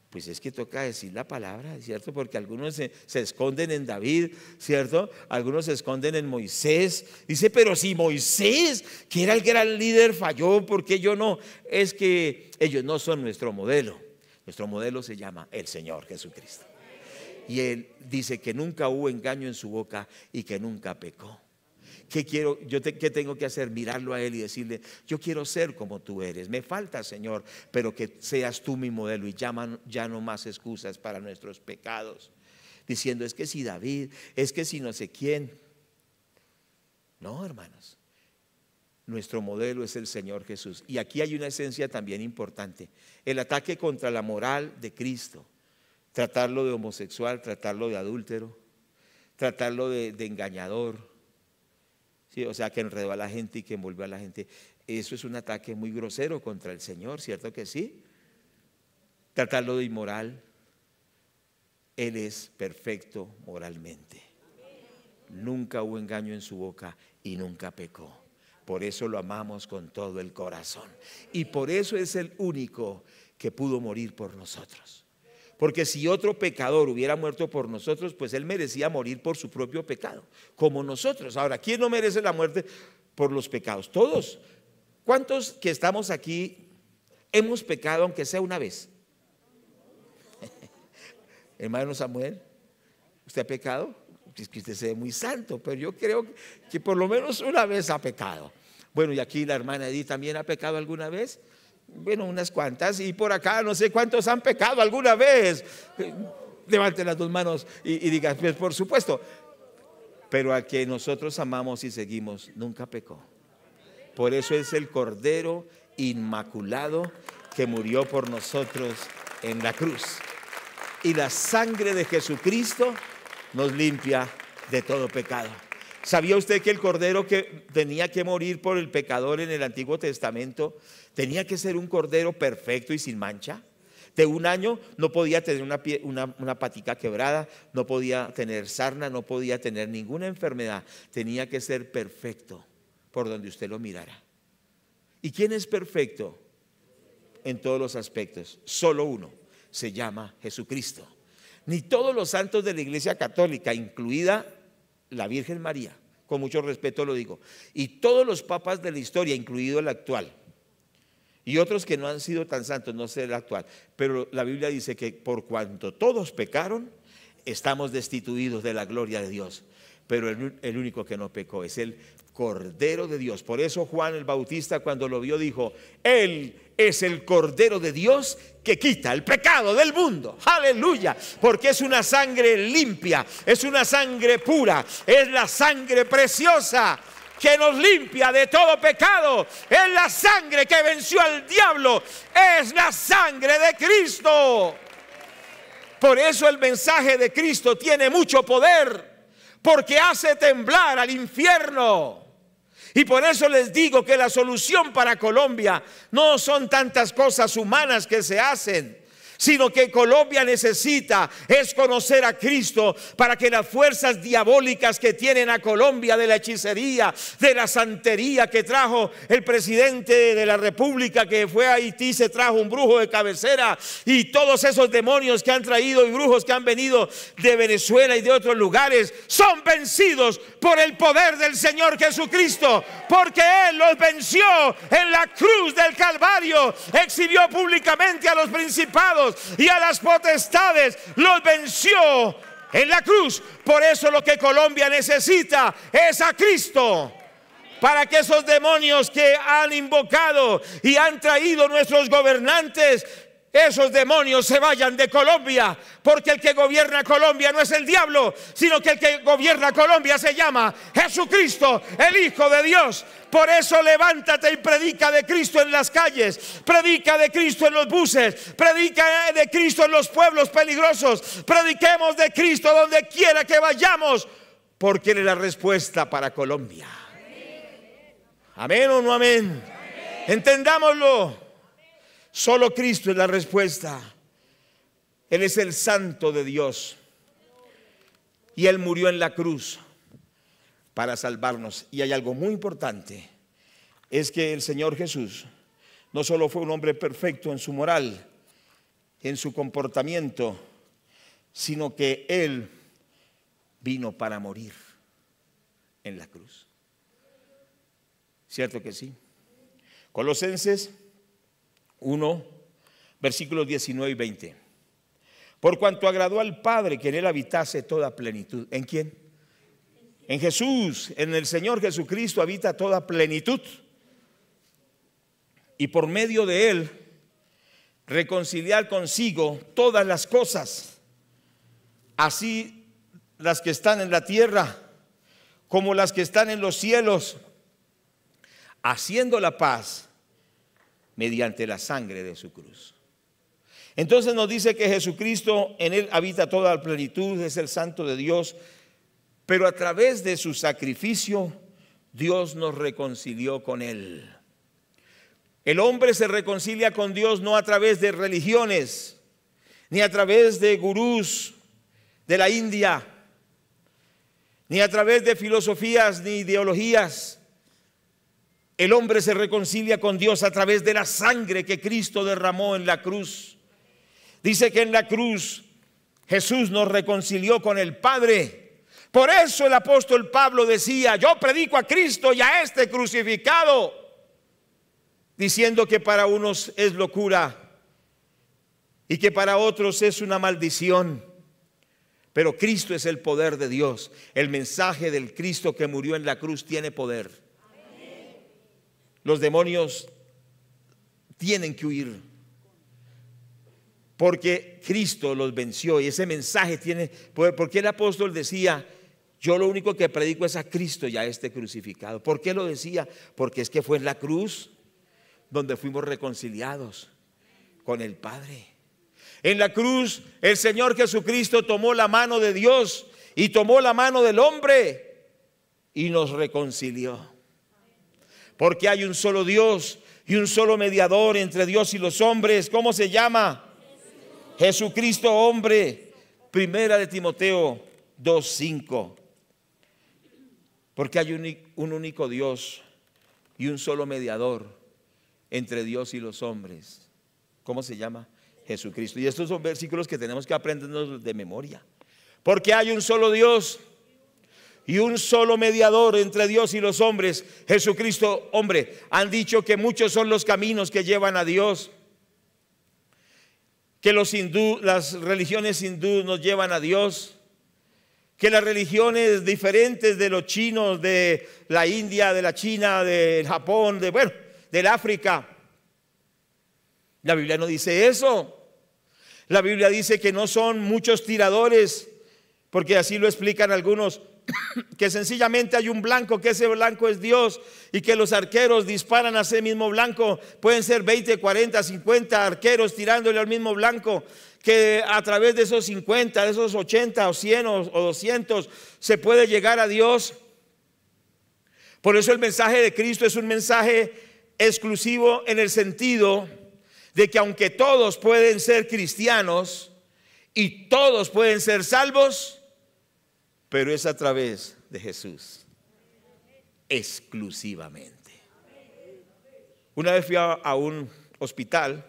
Pues es que toca decir la palabra, ¿cierto? Porque algunos se esconden en David, ¿cierto? Algunos se esconden en Moisés. Dice, pero si Moisés, que era el gran líder, falló, ¿por qué yo no? Es que ellos no son nuestro modelo. Nuestro modelo se llama el Señor Jesucristo. Y Él dice que nunca hubo engaño en su boca y que nunca pecó. ¿Qué quiero? ¿Qué tengo que hacer? Mirarlo a Él y decirle, yo quiero ser como tú eres. Me falta, Señor, pero que seas tú mi modelo. Y ya no más excusas para nuestros pecados. Diciendo, es que si David, es que si no sé quién. No, hermanos. Nuestro modelo es el Señor Jesús. Y aquí hay una esencia también importante. El ataque contra la moral de Cristo. Tratarlo de homosexual, tratarlo de adúltero, tratarlo de engañador. ¿Sí? O sea, que enredó a la gente y que envolvió a la gente. Eso es un ataque muy grosero contra el Señor, ¿cierto que sí? Tratarlo de inmoral. Él es perfecto moralmente. Nunca hubo engaño en su boca y nunca pecó. Por eso lo amamos con todo el corazón. Y por eso es el único que pudo morir por nosotros. Porque si otro pecador hubiera muerto por nosotros, pues él merecía morir por su propio pecado, como nosotros. Ahora, ¿quién no merece la muerte por los pecados? Todos. ¿Cuántos que estamos aquí hemos pecado aunque sea una vez? Hermano Samuel, ¿usted ha pecado? Es que usted se ve muy santo, pero yo creo que por lo menos una vez ha pecado. Bueno, y aquí la hermana Edith también ha pecado alguna vez. Bueno, unas cuantas. Y por acá no sé cuántos han pecado alguna vez. Levanten las dos manos y digan, pues por supuesto. Pero al que nosotros amamos y seguimos, nunca pecó. Por eso es el Cordero Inmaculado que murió por nosotros en la cruz. Y la sangre de Jesucristo nos limpia de todo pecado. ¿Sabía usted que el cordero que tenía que morir por el pecador en el Antiguo Testamento tenía que ser un cordero perfecto y sin mancha? De un año no podía tener una patica quebrada, no podía tener sarna, no podía tener ninguna enfermedad. Tenía que ser perfecto por donde usted lo mirara. ¿Y quién es perfecto? En todos los aspectos. Solo uno, se llama Jesucristo. Ni todos los santos de la Iglesia Católica, incluida la Virgen María, con mucho respeto lo digo, y todos los papas de la historia, incluido el actual, y otros que no han sido tan santos, no sé el actual, pero la Biblia dice que por cuanto todos pecaron, estamos destituidos de la gloria de Dios. Pero el único que no pecó es el Cordero de Dios. Por eso Juan el Bautista, cuando lo vio, dijo: Él es el Cordero de Dios que quita el pecado del mundo. Aleluya, porque es una sangre limpia, es una sangre pura, es la sangre preciosa que nos limpia de todo pecado. Es la sangre que venció al diablo, es la sangre de Cristo. Por eso el mensaje de Cristo tiene mucho poder, porque hace temblar al infierno. Y por eso les digo que la solución para Colombia no son tantas cosas humanas que se hacen, sino que Colombia necesita es conocer a Cristo para que las fuerzas diabólicas que tienen a Colombia, de la hechicería, de la santería que trajo el presidente de la República que fue a Haití, se trajo un brujo de cabecera, y todos esos demonios que han traído y brujos que han venido de Venezuela y de otros lugares, son vencidos por el poder del Señor Jesucristo, porque Él los venció en la cruz del Calvario, exhibió públicamente a los principados y a las potestades, los venció en la cruz. Por eso lo que Colombia necesita es a Cristo, para que esos demonios que han invocado y han traído nuestros gobernantes, esos demonios se vayan de Colombia, porque el que gobierna Colombia no es el diablo, sino que el que gobierna Colombia se llama Jesucristo, el Hijo de Dios. Por eso levántate y predica de Cristo en las calles, predica de Cristo en los buses, predica de Cristo en los pueblos peligrosos, prediquemos de Cristo donde quiera que vayamos, porque Él es la respuesta para Colombia. ¿Amén o no amén? Entendámoslo. Solo Cristo es la respuesta. Él es el Santo de Dios, y Él murió en la cruz para salvarnos. Y hay algo muy importante, es que el Señor Jesús no solo fue un hombre perfecto en su moral, en su comportamiento, sino que Él vino para morir en la cruz. ¿Cierto que sí? Colosenses 1, versículos 19 y 20. Por cuanto agradó al Padre que en Él habitase toda plenitud. ¿En quién? En Jesús, en el Señor Jesucristo habita toda plenitud. Y por medio de Él reconciliar consigo todas las cosas, así las que están en la tierra como las que están en los cielos, haciendo la paz mediante la sangre de su cruz. Entonces nos dice que Jesucristo, en Él habita toda la plenitud, es el Santo de Dios, pero a través de su sacrificio Dios nos reconcilió con Él. El hombre se reconcilia con Dios no a través de religiones, ni a través de gurús de la India, ni a través de filosofías ni ideologías. El hombre se reconcilia con Dios a través de la sangre que Cristo derramó en la cruz. Dice que en la cruz Jesús nos reconcilió con el Padre. Por eso el apóstol Pablo decía: yo predico a Cristo y a este crucificado, diciendo que para unos es locura y que para otros es una maldición. Pero Cristo es el poder de Dios. El mensaje del Cristo que murió en la cruz tiene poder. Los demonios tienen que huir, porque Cristo los venció, y ese mensaje tiene poder. Porque el apóstol decía: yo lo único que predico es a Cristo y a este crucificado. ¿Por qué lo decía? Porque es que fue en la cruz donde fuimos reconciliados con el Padre. En la cruz el Señor Jesucristo tomó la mano de Dios y tomó la mano del hombre y nos reconcilió. Porque hay un solo Dios y un solo mediador entre Dios y los hombres. ¿Cómo se llama? Jesucristo hombre. Primera de Timoteo 2:5. Porque hay un único Dios y un solo mediador entre Dios y los hombres. ¿Cómo se llama? Jesucristo. Y estos son versículos que tenemos que aprendernos de memoria. Porque hay un solo Dios y un solo mediador entre Dios y los hombres, Jesucristo hombre. Han dicho que muchos son los caminos que llevan a Dios, que las religiones hindú nos llevan a Dios, que las religiones diferentes de los chinos, de la India, de la China, del Japón, del África. La Biblia no dice eso. La Biblia dice que no son muchos tiradores, porque así lo explican algunos, que sencillamente hay un blanco, que ese blanco es Dios, y que los arqueros disparan a ese mismo blanco. Pueden ser 20, 40, 50 arqueros tirándole al mismo blanco, que a través de esos 50, de esos 80 o 100 o 200 se puede llegar a Dios. Por eso el mensaje de Cristo es un mensaje exclusivo en el sentido de que aunque todos pueden ser cristianos y todos pueden ser salvos, pero es a través de Jesús, exclusivamente. Una vez fui a un hospital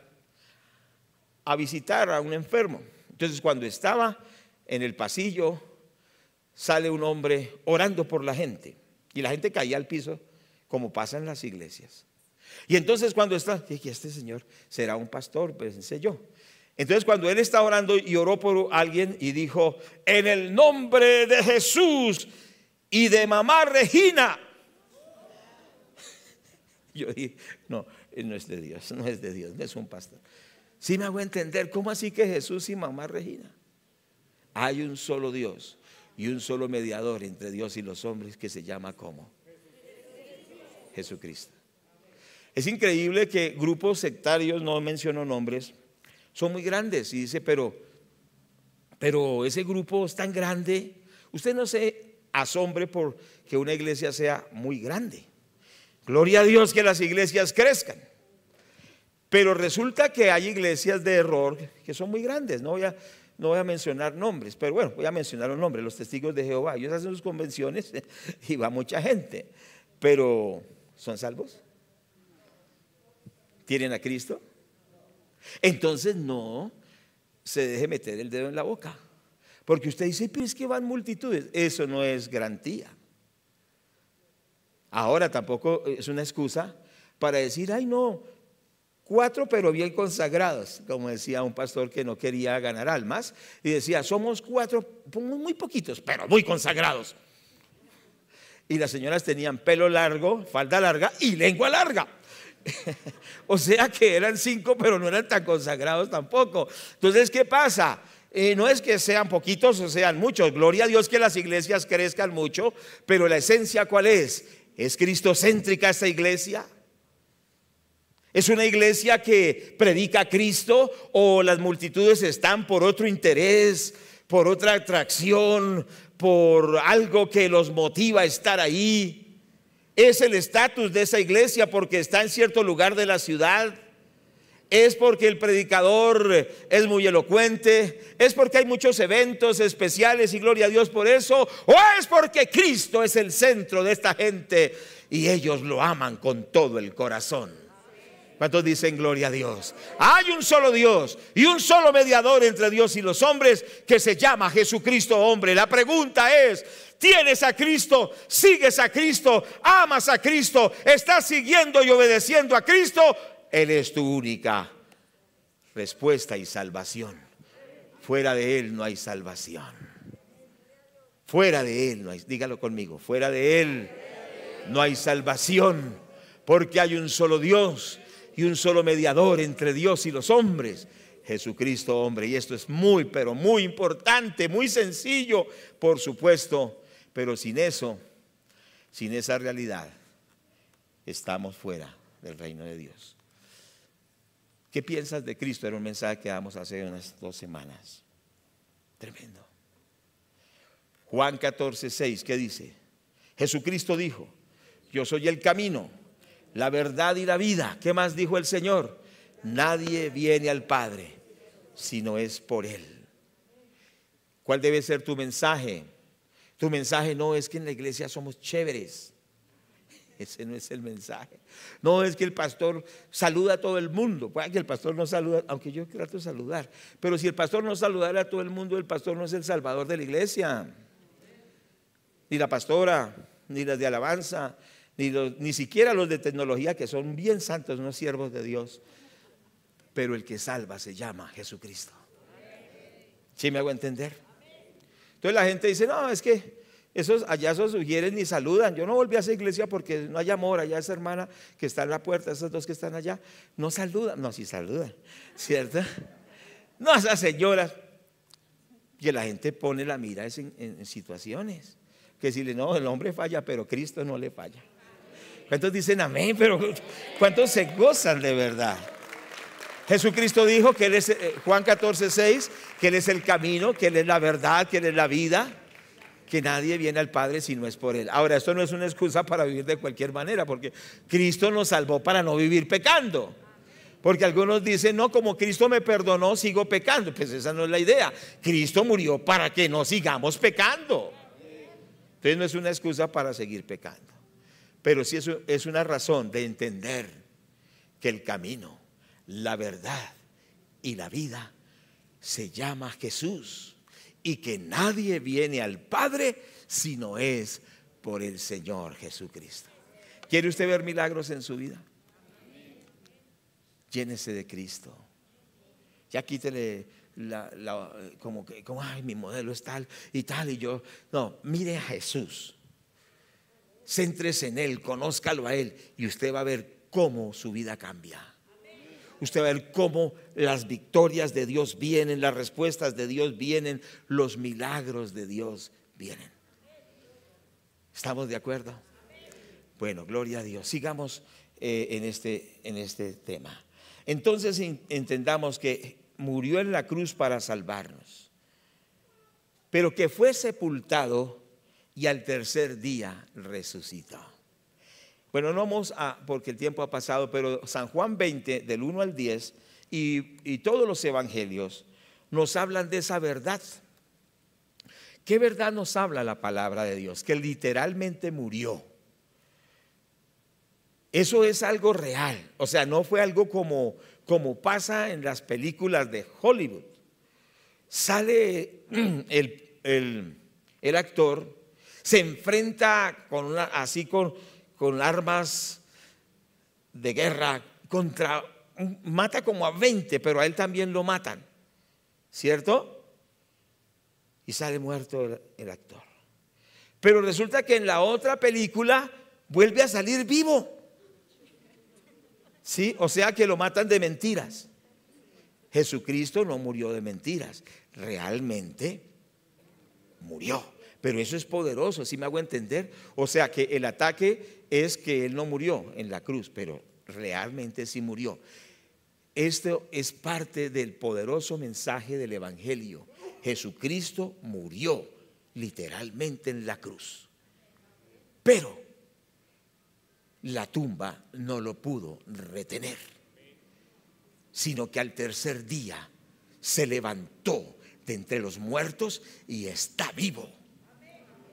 a visitar a un enfermo. Entonces, cuando estaba en el pasillo, sale un hombre orando por la gente, y la gente caía al piso, como pasa en las iglesias. Y entonces cuando está, dije, este señor será un pastor, pensé yo. Entonces cuando él está orando y oró por alguien y dijo, en el nombre de Jesús y de mamá Regina. Yo dije, no es de Dios, no es de Dios, no es un pastor. Sí me hago entender, ¿cómo así que Jesús y mamá Regina? Hay un solo Dios y un solo mediador entre Dios y los hombres, que se llama ¿cómo? Jesucristo. Es increíble que grupos sectarios, no menciono nombres, son muy grandes, y dice, pero ese grupo es tan grande. Usted no se asombre por que una iglesia sea muy grande. Gloria a Dios que las iglesias crezcan. Pero resulta que hay iglesias de error que son muy grandes. No voy a mencionar nombres, pero bueno, voy a mencionar los nombres. Los testigos de Jehová, ellos hacen sus convenciones y va mucha gente, pero ¿son salvos? ¿Tienen a Cristo? Entonces no se deje meter el dedo en la boca, porque usted dice, pero es que van multitudes. Eso no es garantía. Ahora tampoco es una excusa para decir, ay no, 4 pero bien consagrados, como decía un pastor que no quería ganar almas, y decía, somos 4 muy poquitos, pero muy consagrados. Y las señoras tenían pelo largo, falda larga y lengua larga. O sea que eran 5, pero no eran tan consagrados tampoco. Entonces, ¿qué pasa? No es que sean poquitos o sean muchos. Gloria a Dios que las iglesias crezcan mucho, pero la esencia, ¿cuál es? ¿Es cristocéntrica esta iglesia? ¿Es una iglesia que predica a Cristo, o las multitudes están por otro interés, por otra atracción, por algo que los motiva a estar ahí? ¿Es el estatus de esa iglesia porque está en cierto lugar de la ciudad? ¿Es porque el predicador es muy elocuente? ¿Es porque hay muchos eventos especiales y gloria a Dios por eso? ¿O es porque Cristo es el centro de esta gente y ellos lo aman con todo el corazón? ¿Cuántos dicen gloria a Dios? Hay un solo Dios y un solo mediador entre Dios y los hombres, que se llama Jesucristo hombre. La pregunta es, ¿tienes a Cristo? ¿Sigues a Cristo? ¿Amas a Cristo? ¿Estás siguiendo y obedeciendo a Cristo? Él es tu única respuesta y salvación. Fuera de Él no hay salvación. Fuera de Él no hay, dígalo conmigo, fuera de Él no hay salvación, porque hay un solo Dios y un solo mediador entre Dios y los hombres, Jesucristo hombre. Y esto es muy, pero muy importante, muy sencillo, por supuesto, pero sin eso, sin esa realidad, estamos fuera del reino de Dios. ¿Qué piensas de Cristo? Era un mensaje que damos hace unas 2 semanas. Tremendo. Juan 14:6, ¿qué dice? Jesucristo dijo, yo soy el camino, la verdad y la vida. ¿Qué más dijo el Señor? Nadie viene al Padre si no es por Él. ¿Cuál debe ser tu mensaje? Tu mensaje no es que en la iglesia somos chéveres. Ese no es el mensaje. No es que el pastor saluda a todo el mundo. Puede que el pastor no saluda, aunque yo trato de saludar, pero si el pastor no saludara a todo el mundo, el pastor no es el salvador de la iglesia, ni la pastora, ni las de alabanza, ni siquiera los de tecnología, que son bien santos, no siervos de Dios. Pero el que salva se llama Jesucristo. ¿Sí me hago entender? Entonces la gente dice, no, es que allá esos sugieres ni saludan. Yo no volví a esa iglesia porque no hay amor. Allá esa hermana que está en la puerta, esas 2 que están allá, no saludan. No, sí saludan, ¿cierto? No, esas señoras. Que la gente pone la mira en situaciones que si no, el hombre falla, pero Cristo no le falla. ¿Cuántos dicen amén? Pero ¿cuántos se gozan de verdad? Jesucristo dijo que Él es, Juan 14:6, que Él es el camino, que Él es la verdad, que Él es la vida, que nadie viene al Padre si no es por Él. Ahora, esto no es una excusa para vivir de cualquier manera, porque Cristo nos salvó para no vivir pecando. Porque algunos dicen, no, como Cristo me perdonó, sigo pecando. Pues esa no es la idea. Cristo murió para que no sigamos pecando. Entonces no es una excusa para seguir pecando. Pero sí es una razón de entender que el camino, la verdad y la vida se llama Jesús. Y que nadie viene al Padre si no es por el Señor Jesucristo. ¿Quiere usted ver milagros en su vida? Llénese de Cristo. Ya quítele como ay, mi modelo es tal y tal y yo. No, mire a Jesús. Céntrese en Él, conózcalo a Él y usted va a ver cómo su vida cambia. Usted va a ver cómo las victorias de Dios vienen, las respuestas de Dios vienen, los milagros de Dios vienen. ¿Estamos de acuerdo? Bueno, gloria a Dios. Sigamos en este tema. Entonces entendamos que murió en la cruz para salvarnos, pero que fue sepultado y al tercer día resucitó. Bueno, no vamos porque el tiempo ha pasado, pero San Juan 20, del 1 al 10, y todos los evangelios nos hablan de esa verdad. ¿Qué verdad nos habla la palabra de Dios? Que literalmente murió. Eso es algo real, o sea, no fue algo como pasa en las películas de Hollywood. Sale el actor, se enfrenta con armas de guerra mata como a 20, pero a él también lo matan, ¿cierto? Y sale muerto el actor. Pero resulta que en la otra película vuelve a salir vivo. ¿Sí? O sea que lo matan de mentiras. Jesucristo no murió de mentiras, realmente murió. Pero eso es poderoso, ¿sí me hago entender? O sea que el ataque es que Él no murió en la cruz, pero realmente sí murió. Esto es parte del poderoso mensaje del Evangelio. Jesucristo murió literalmente en la cruz, pero la tumba no lo pudo retener, sino que al tercer día se levantó de entre los muertos y está vivo.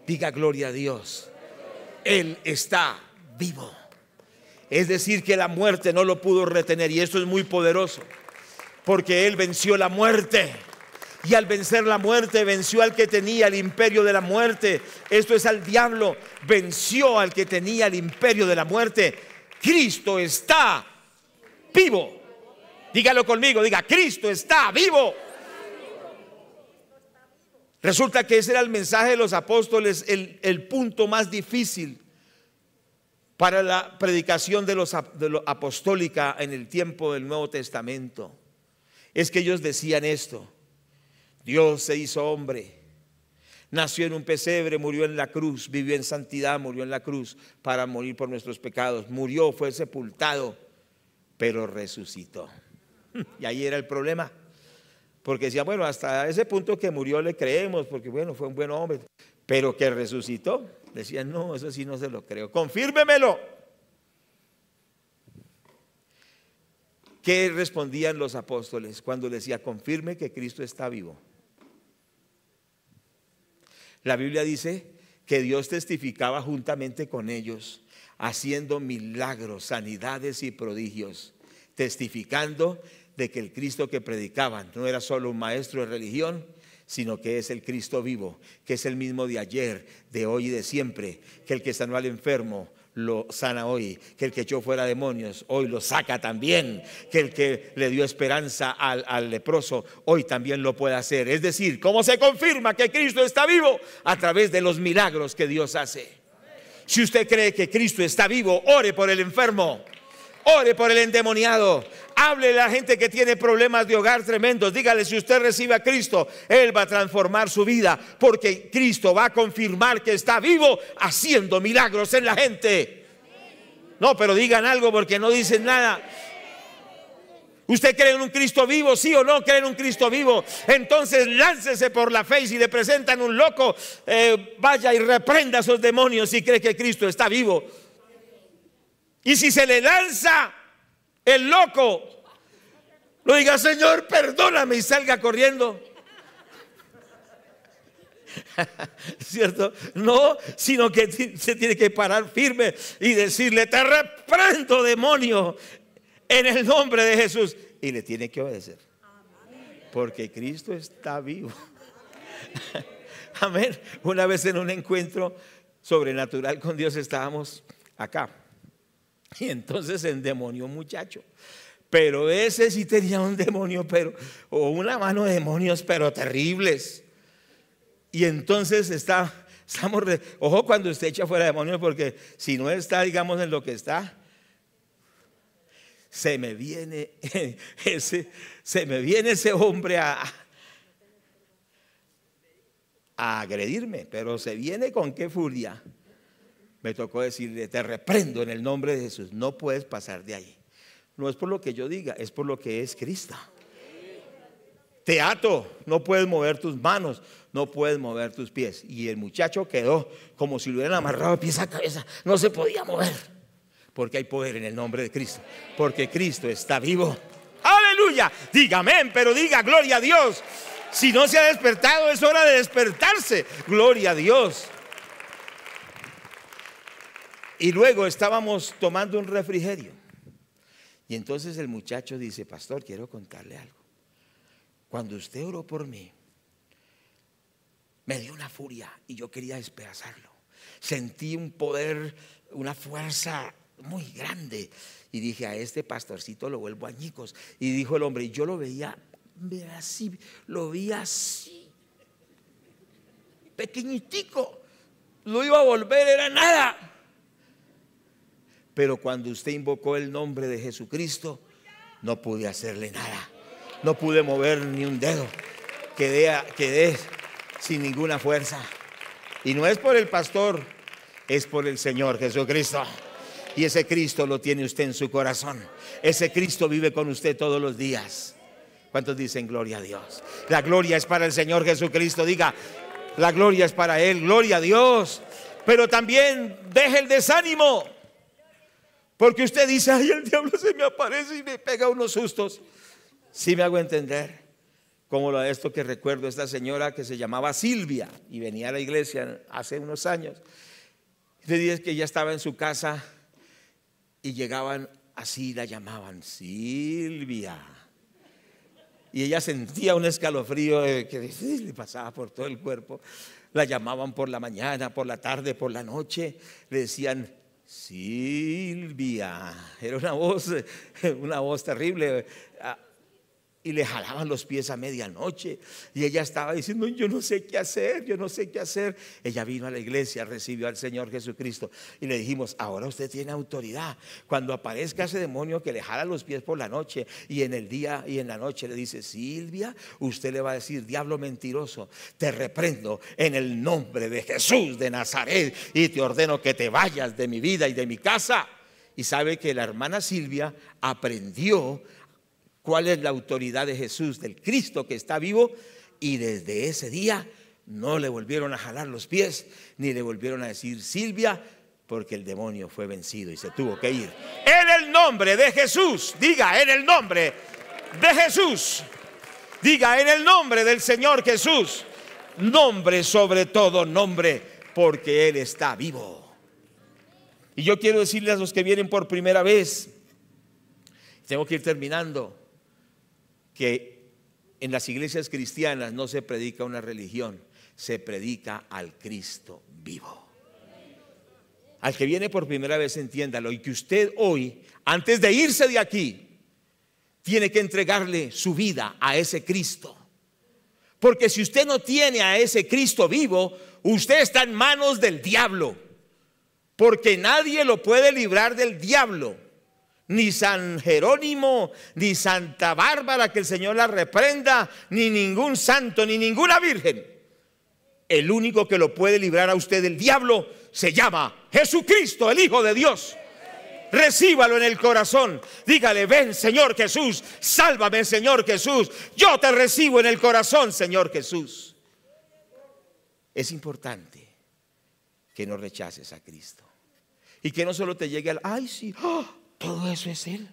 Diga gloria a Dios. Él está vivo. Es decir, que la muerte no lo pudo retener, y esto es muy poderoso, porque Él venció la muerte. Y al vencer la muerte, venció al que tenía el imperio de la muerte. Esto es al diablo. Venció al que tenía el imperio de la muerte. Cristo está vivo. Dígalo conmigo, diga, Cristo está vivo. Resulta que ese era el mensaje de los apóstoles, el punto más difícil para la predicación de los apostólica en el tiempo del Nuevo Testamento. Es que ellos decían esto: Dios se hizo hombre, nació en un pesebre, murió en la cruz, vivió en santidad, murió en la cruz para morir por nuestros pecados, murió, fue sepultado, pero resucitó. Y ahí era el problema, porque decía, bueno, hasta ese punto que murió le creemos, porque bueno, fue un buen hombre, pero que resucitó, decían, no, eso sí no se lo creo, confírmemelo. ¿Qué respondían los apóstoles cuando decía, confirme que Cristo está vivo? La Biblia dice que Dios testificaba juntamente con ellos, haciendo milagros, sanidades y prodigios, testificando de que el Cristo que predicaban no era solo un maestro de religión, sino que es el Cristo vivo, que es el mismo de ayer, de hoy y de siempre, que el que sanó al enfermo lo sana hoy, que el que echó fuera demonios hoy lo saca también, que el que le dio esperanza al leproso hoy también lo puede hacer. Es decir, ¿cómo se confirma que Cristo está vivo? A través de los milagros que Dios hace. Si usted cree que Cristo está vivo, ore por el enfermo, ore por el endemoniado, hable a la gente que tiene problemas de hogar tremendos, dígale, si usted recibe a Cristo, Él va a transformar su vida, porque Cristo va a confirmar que está vivo, haciendo milagros en la gente. No, pero digan algo, porque no dicen nada. ¿Usted cree en un Cristo vivo? ¿Sí o no cree en un Cristo vivo? Entonces láncese por la fe, y si le presentan un loco, vaya y reprenda a esos demonios si cree que Cristo está vivo. Y si se le lanza el loco, No diga, Señor, perdóname, y salga corriendo. ¿Cierto? No, sino que se tiene que parar firme y decirle: te reprendo, demonio, en el nombre de Jesús. Y le tiene que obedecer, porque Cristo está vivo. Amén. Una vez en un encuentro sobrenatural con Dios estábamos acá, y entonces endemonió un muchacho. Pero ese sí tenía un demonio, o una mano de demonios, pero terribles. Y entonces ojo cuando usted echa fuera demonios, porque si no está, digamos, en lo que está, se me viene ese hombre a agredirme, pero se viene con qué furia. Me tocó decirle: te reprendo en el nombre de Jesús, no puedes pasar de ahí. No es por lo que yo diga, es por lo que es Cristo. Te ato, no puedes mover tus manos, no puedes mover tus pies. Y el muchacho quedó como si lo hubieran amarrado de pies a cabeza, no se podía mover, porque hay poder en el nombre de Cristo, porque Cristo está vivo. Aleluya, diga amén, pero diga gloria a Dios. Si no se ha despertado, es hora de despertarse. Gloria a Dios. Y luego estábamos tomando un refrigerio, y entonces el muchacho dice: pastor, quiero contarle algo. Cuando usted oró por mí, me dio una furia y yo quería despedazarlo. Sentí un poder, una fuerza muy grande, y dije: a este pastorcito lo vuelvo añicos. Y dijo el hombre, y yo lo veía así, pequeñitico, lo iba a volver, era nada. Pero cuando usted invocó el nombre de Jesucristo, no pude hacerle nada, no pude mover ni un dedo, quedé sin ninguna fuerza. Y no es por el pastor, es por el Señor Jesucristo. Y ese Cristo lo tiene usted en su corazón. Ese Cristo vive con usted todos los días. ¿Cuántos dicen gloria a Dios? La gloria es para el Señor Jesucristo. Diga, la gloria es para Él, gloria a Dios. Pero también deje el desánimo, porque usted dice: ay, el diablo se me aparece y me pega unos sustos. Sí me hago entender. Como lo de esto que recuerdo, esta señora que se llamaba Silvia y venía a la iglesia hace unos años. Le dije que ella estaba en su casa y llegaban así, la llamaban Silvia, y ella sentía un escalofrío que le pasaba por todo el cuerpo. La llamaban por la mañana, por la tarde, por la noche, le decían: Silvia. Era una voz terrible. Y le jalaban los pies a medianoche, y ella estaba diciendo: yo no sé qué hacer, yo no sé qué hacer. Ella vino a la iglesia, recibió al Señor Jesucristo, y le dijimos: ahora usted tiene autoridad. Cuando aparezca ese demonio que le jala los pies por la noche, y en el día y en la noche le dice: Silvia, usted le va a decir: diablo mentiroso, te reprendo en el nombre de Jesús de Nazaret, y te ordeno que te vayas de mi vida y de mi casa. Y sabe que la hermana Silvia aprendió cuál es la autoridad de Jesús, del Cristo que está vivo, y desde ese día no le volvieron a jalar los pies, ni le volvieron a decir Silvia, porque el demonio fue vencido y se tuvo que ir. En el nombre de Jesús, diga, en el nombre de Jesús, diga, en el nombre del Señor Jesús, nombre sobre todo nombre, porque Él está vivo. Y yo quiero decirles a los que vienen por primera vez, tengo que ir terminando, que en las iglesias cristianas no se predica una religión, se predica al Cristo vivo. Al que viene por primera vez, entiéndalo, y que usted hoy, antes de irse de aquí, tiene que entregarle su vida a ese Cristo. Porque si usted no tiene a ese Cristo vivo, usted está en manos del diablo, porque nadie lo puede librar del diablo. Ni San Jerónimo, ni Santa Bárbara, que el Señor la reprenda, ni ningún santo, ni ninguna virgen. El único que lo puede librar a usted del diablo se llama Jesucristo, el Hijo de Dios. Recíbalo en el corazón. Dígale: ven, Señor Jesús, sálvame, Señor Jesús. Yo te recibo en el corazón, Señor Jesús. Es importante que no rechaces a Cristo, y que no solo te llegue al: ay, sí, todo eso es Él.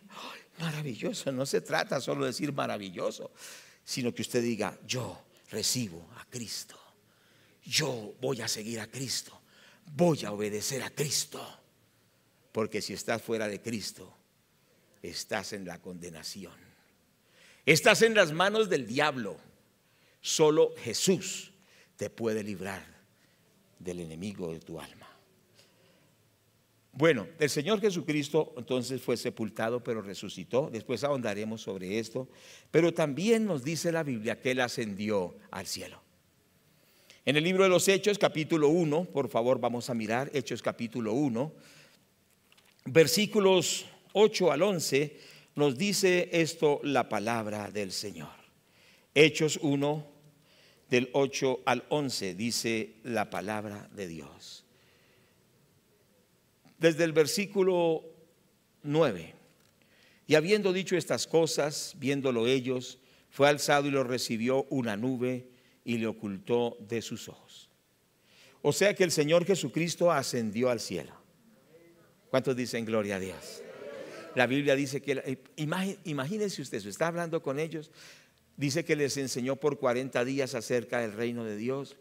Maravilloso, no se trata solo de decir maravilloso, sino que usted diga: yo recibo a Cristo, yo voy a seguir a Cristo, voy a obedecer a Cristo. Porque si estás fuera de Cristo, estás en la condenación, estás en las manos del diablo. Solo Jesús te puede librar del enemigo de tu alma. Bueno, el Señor Jesucristo entonces fue sepultado, pero resucitó. Después ahondaremos sobre esto. Pero también nos dice la Biblia que Él ascendió al cielo. En el libro de los Hechos, capítulo 1, por favor vamos a mirar Hechos capítulo 1, versículos 8 al 11, nos dice esto la palabra del Señor. Hechos 1, del 8 al 11, dice la palabra de Dios. Desde el versículo 9: y habiendo dicho estas cosas, viéndolo ellos, fue alzado y lo recibió una nube y le ocultó de sus ojos. O sea que el Señor Jesucristo ascendió al cielo. ¿Cuántos dicen gloria a Dios? La Biblia dice que, imagínense usted, si está hablando con ellos, dice que les enseñó por 40 días acerca del reino de Dios.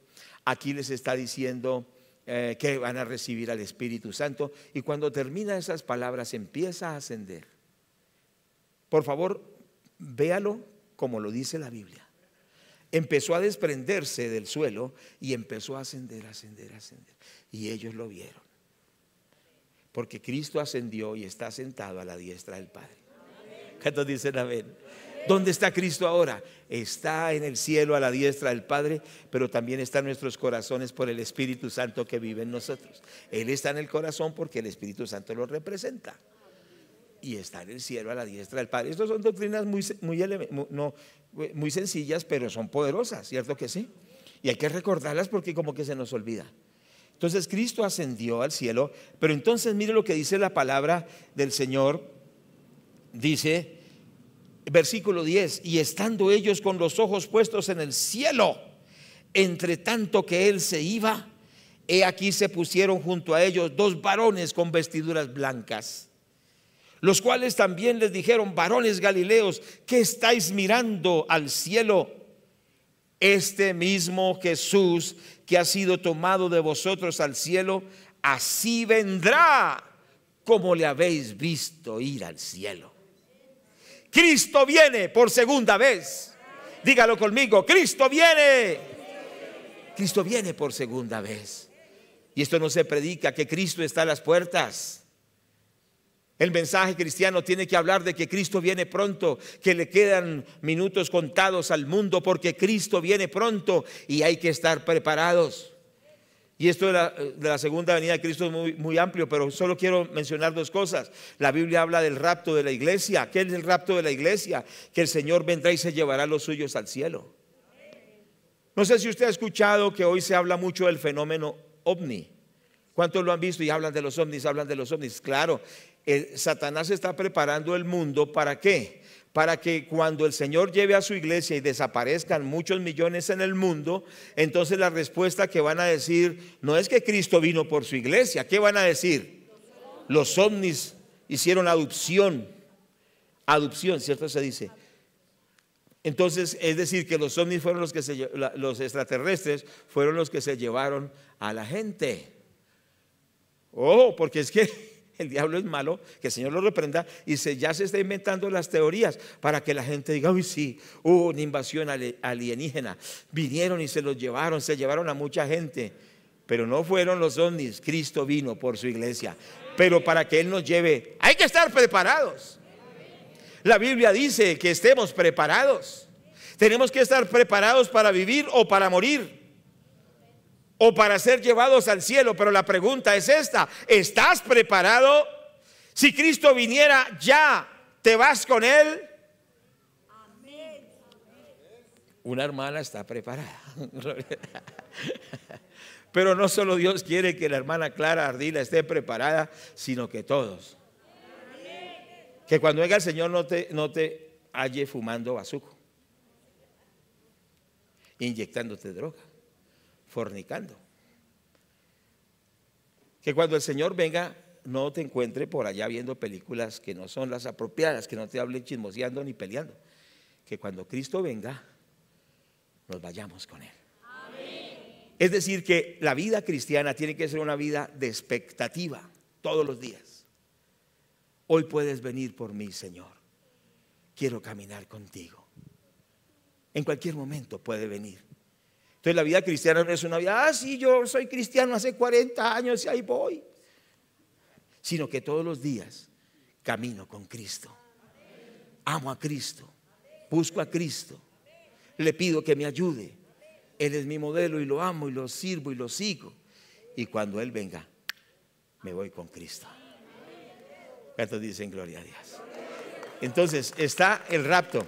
Aquí les está diciendo que van a recibir al Espíritu Santo, y cuando termina esas palabras empieza a ascender. Por favor, véalo como lo dice la Biblia. Empezó a desprenderse del suelo y empezó a ascender, ascender, ascender. Y ellos lo vieron, porque Cristo ascendió y está sentado a la diestra del Padre. ¿Cuántos dicen amén? ¿Dónde está Cristo ahora? Está en el cielo a la diestra del Padre, pero también está en nuestros corazones por el Espíritu Santo que vive en nosotros. Él está en el corazón porque el Espíritu Santo lo representa, y está en el cielo a la diestra del Padre. Estas son doctrinas muy sencillas, pero son poderosas, ¿cierto que sí? Y hay que recordarlas porque como que se nos olvida. Entonces Cristo ascendió al cielo, pero entonces mire lo que dice la palabra del Señor. Dice versículo 10: y estando ellos con los ojos puestos en el cielo, entre tanto que Él se iba, he aquí se pusieron junto a ellos dos varones con vestiduras blancas, los cuales también les dijeron: varones Galileos, ¿qué estáis mirando al cielo? Este mismo Jesús que ha sido tomado de vosotros al cielo, así vendrá como le habéis visto ir al cielo. Cristo viene por segunda vez. Dígalo conmigo: Cristo viene. Cristo viene por segunda vez. Y esto no se predica, que Cristo está a las puertas. El mensaje cristiano tiene que hablar de que Cristo viene pronto, que le quedan minutos contados al mundo, porque Cristo viene pronto y hay que estar preparados. Y esto de la segunda venida de Cristo es muy amplio, pero solo quiero mencionar dos cosas. La Biblia habla del rapto de la iglesia. ¿Qué es el rapto de la iglesia? Que el Señor vendrá y se llevará a los suyos al cielo. No sé si usted ha escuchado que hoy se habla mucho del fenómeno ovni. ¿Cuántos lo han visto y hablan de los ovnis? Hablan de los ovnis. Claro, Satanás está preparando el mundo. ¿Para qué? Para que cuando el Señor lleve a su iglesia y desaparezcan muchos millones en el mundo, entonces la respuesta que van a decir no es que Cristo vino por su iglesia. ¿Qué van a decir? Los ovnis hicieron adopción, ¿cierto? Se dice. Entonces, es decir, que los ovnis fueron los extraterrestres fueron los que se llevaron a la gente. Oh, porque es que el diablo es malo, que el Señor lo reprenda, y ya se está inventando las teorías para que la gente diga: uy, sí, hubo una invasión alienígena, vinieron y se los llevaron, se llevaron a mucha gente. Pero no fueron los ovnis, Cristo vino por su iglesia. Pero para que Él nos lleve, hay que estar preparados. La Biblia dice que estemos preparados. Tenemos que estar preparados para vivir o para morir, o para ser llevados al cielo. Pero la pregunta es esta: ¿estás preparado? Si Cristo viniera ya, ¿te vas con Él? Una hermana está preparada. Pero no solo Dios quiere que la hermana Clara Ardila esté preparada, sino que todos. Que cuando venga el Señor no te halle fumando bazuco, inyectándote droga, fornicando. Que cuando el Señor venga no te encuentre por allá viendo películas que no son las apropiadas, que no te hablen chismoseando ni peleando. Que cuando Cristo venga, nos vayamos con Él. Amén. Es decir, que la vida cristiana tiene que ser una vida de expectativa todos los días. Hoy puedes venir por mí, Señor. Quiero caminar contigo. En cualquier momento puede venir. Entonces la vida cristiana no es una vida, sí, yo soy cristiano hace 40 años y ahí voy. Sino que todos los días camino con Cristo. Amo a Cristo. Busco a Cristo. Le pido que me ayude. Él es mi modelo y lo amo y lo sirvo y lo sigo. Y cuando Él venga, me voy con Cristo. ¿Cuántos dicen gloria a Dios? Entonces está el rapto.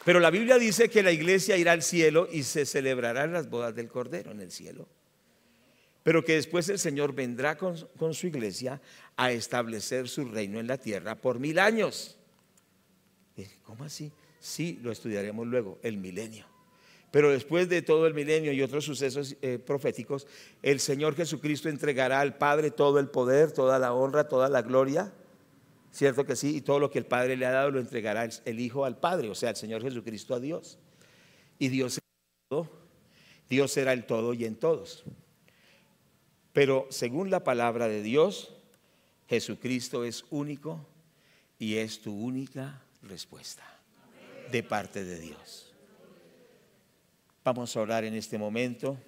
Pero la Biblia dice que la iglesia irá al cielo y se celebrarán las bodas del Cordero en el cielo. Pero que después el Señor vendrá con su iglesia a establecer su reino en la tierra por 1000 años. ¿Cómo así? Sí, lo estudiaremos luego, el milenio. Pero después de todo el milenio y otros sucesos proféticos, el Señor Jesucristo entregará al Padre todo el poder, toda la honra, toda la gloria. ¿Cierto que sí? Y todo lo que el Padre le ha dado lo entregará el Hijo al Padre, o sea, el Señor Jesucristo a Dios. Y Dios será el todo y en todos. Pero según la palabra de Dios, Jesucristo es único y es tu única respuesta de parte de Dios. Vamos a orar en este momento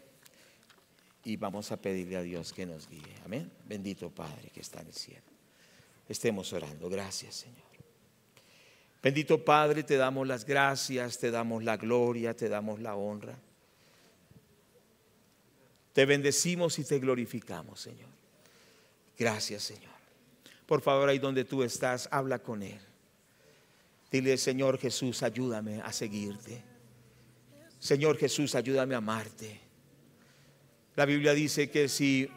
y vamos a pedirle a Dios que nos guíe. Amén. Bendito Padre que está en el cielo. Estemos orando. Gracias, Señor. Bendito Padre, te damos las gracias, te damos la gloria, te damos la honra. Te bendecimos y te glorificamos, Señor. Gracias, Señor. Por favor, ahí donde tú estás, habla con Él. Dile, Señor Jesús, ayúdame a seguirte. Señor Jesús, ayúdame a amarte. La Biblia dice que si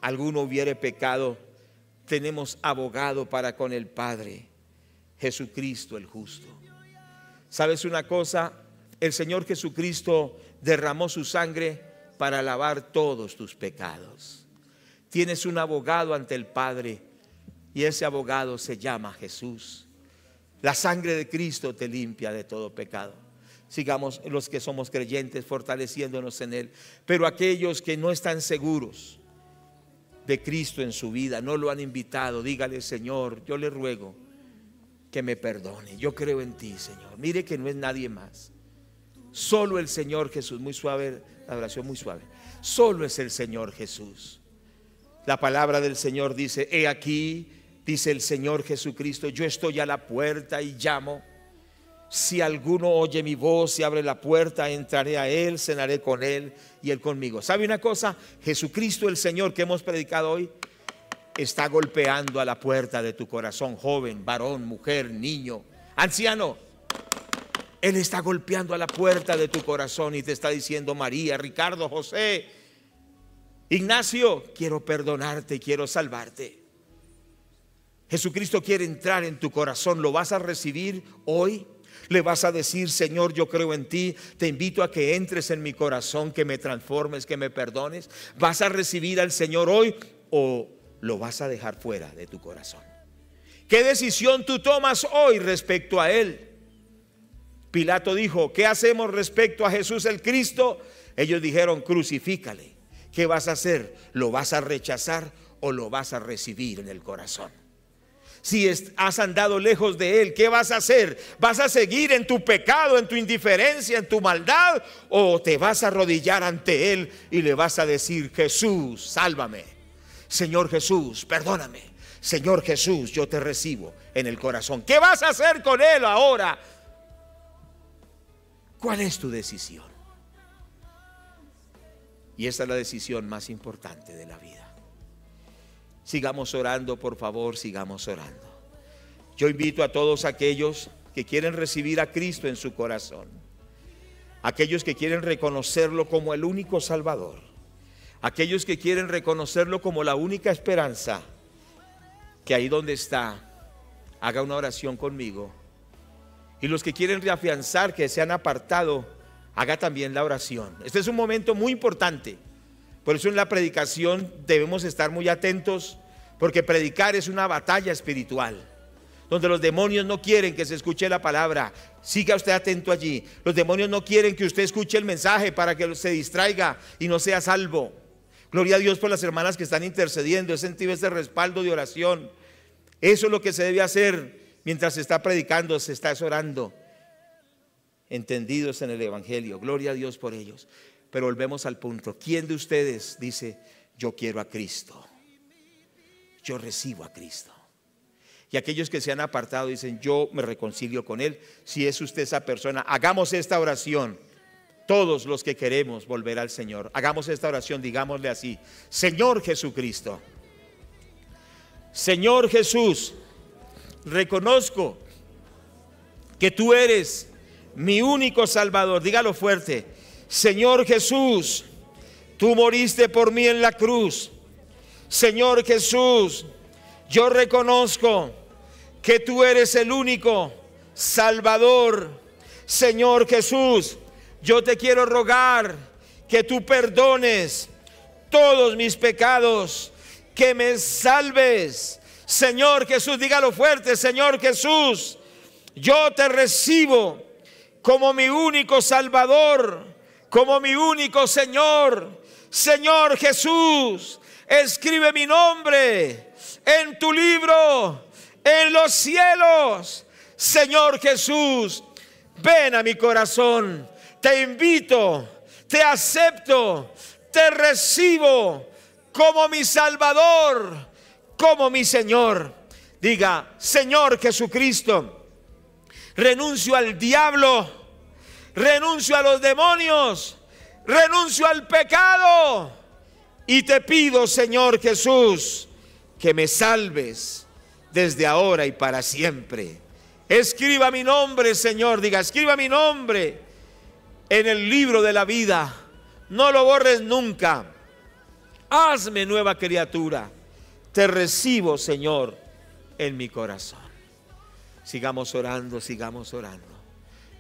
alguno hubiere pecado, tenemos abogado para con el Padre, Jesucristo el justo. ¿Sabes una cosa? El Señor Jesucristo derramó su sangre para lavar todos tus pecados. Tienes un abogado ante el Padre y ese abogado se llama Jesús. La sangre de Cristo te limpia de todo pecado. Sigamos los que somos creyentes fortaleciéndonos en Él. Pero aquellos que no están seguros de Cristo en su vida, no lo han invitado, dígale, Señor, yo le ruego que me perdone. Yo creo en ti, Señor. Mire que no es nadie más. Solo el Señor Jesús. Muy suave, la oración muy suave. Solo es el Señor Jesús. La palabra del Señor dice, he aquí, dice el Señor Jesucristo, yo estoy a la puerta y llamo. Si alguno oye mi voz y abre la puerta, entraré a Él, cenaré con Él y Él conmigo. ¿Sabe una cosa? Jesucristo el Señor que hemos predicado hoy está golpeando a la puerta de tu corazón, joven, varón, mujer, niño, anciano. Él está golpeando a la puerta de tu corazón y te está diciendo, María, Ricardo, José, Ignacio, quiero perdonarte, quiero salvarte. Jesucristo quiere entrar en tu corazón. ¿Lo vas a recibir hoy? Le vas a decir, Señor, yo creo en ti, te invito a que entres en mi corazón, que me transformes, que me perdones. ¿Vas a recibir al Señor hoy o lo vas a dejar fuera de tu corazón? ¿Qué decisión tú tomas hoy respecto a Él? Pilato dijo, ¿qué hacemos respecto a Jesús el Cristo? Ellos dijeron, crucifícale. ¿Qué vas a hacer? ¿Lo vas a rechazar o lo vas a recibir en el corazón? Si has andado lejos de Él, ¿qué vas a hacer? ¿Vas a seguir en tu pecado, en tu indiferencia, en tu maldad? ¿O te vas a arrodillar ante Él y le vas a decir, Jesús, sálvame? Señor Jesús, perdóname. Señor Jesús, yo te recibo en el corazón. ¿Qué vas a hacer con Él ahora? ¿Cuál es tu decisión? Y esta es la decisión más importante de la vida. Sigamos orando, por favor, sigamos orando. Yo invito a todos aquellos que quieren recibir a Cristo en su corazón, aquellos que quieren reconocerlo como el único Salvador, aquellos que quieren reconocerlo como la única esperanza, que ahí donde está, haga una oración conmigo. Y los que quieren reafianzar que se han apartado, haga también la oración. Este es un momento muy importante. Por eso en la predicación debemos estar muy atentos, porque predicar es una batalla espiritual, donde los demonios no quieren que se escuche la palabra. Siga usted atento allí. Los demonios no quieren que usted escuche el mensaje para que se distraiga y no sea salvo. Gloria a Dios por las hermanas que están intercediendo. He sentido ese respaldo de oración. Eso es lo que se debe hacer mientras se está predicando, se está orando. Entendidos en el Evangelio. Gloria a Dios por ellos. Pero volvemos al punto. ¿Quién de ustedes dice: yo quiero a Cristo? Yo recibo a Cristo. Y aquellos que se han apartado dicen: yo me reconcilio con Él. Si es usted esa persona, hagamos esta oración. Todos los que queremos volver al Señor, hagamos esta oración, digámosle así: Señor Jesucristo, Señor Jesús, reconozco que tú eres mi único Salvador. Dígalo fuerte: Señor Jesús, tú moriste por mí en la cruz. Señor Jesús, yo reconozco que tú eres el único Salvador. Señor Jesús, yo te quiero rogar que tú perdones todos mis pecados, que me salves. Señor Jesús, dígalo fuerte: Señor Jesús, yo te recibo como mi único Salvador, como mi único Señor. Señor Jesús, escribe mi nombre en tu libro, en los cielos. Señor Jesús, ven a mi corazón. Te invito, te acepto, te recibo como mi Salvador, como mi Señor. Diga: Señor Jesucristo, renuncio al diablo, renuncio a los demonios, renuncio al pecado y te pido, Señor Jesús, que me salves desde ahora y para siempre. Escriba mi nombre, Señor. Diga: escriba mi nombre en el libro de la vida. No lo borres nunca. Hazme nueva criatura. Te recibo, Señor, en mi corazón. Sigamos orando, sigamos orando.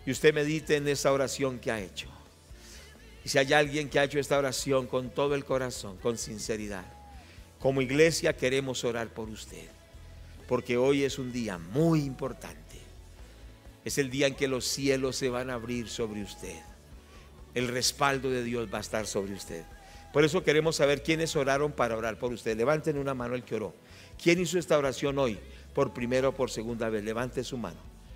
Y usted medite en esa oración que ha hecho. Y si hay alguien que ha hecho esta oración con todo el corazón, con sinceridad, como iglesia queremos orar por usted, porque hoy es un día muy importante. Es el día en que los cielos se van a abrir sobre usted. El respaldo de Dios va a estar sobre usted. Por eso queremos saber quiénes oraron para orar por usted. Levanten una mano el que oró. ¿Quién hizo esta oración hoy por primera o por segunda vez? Levante su mano.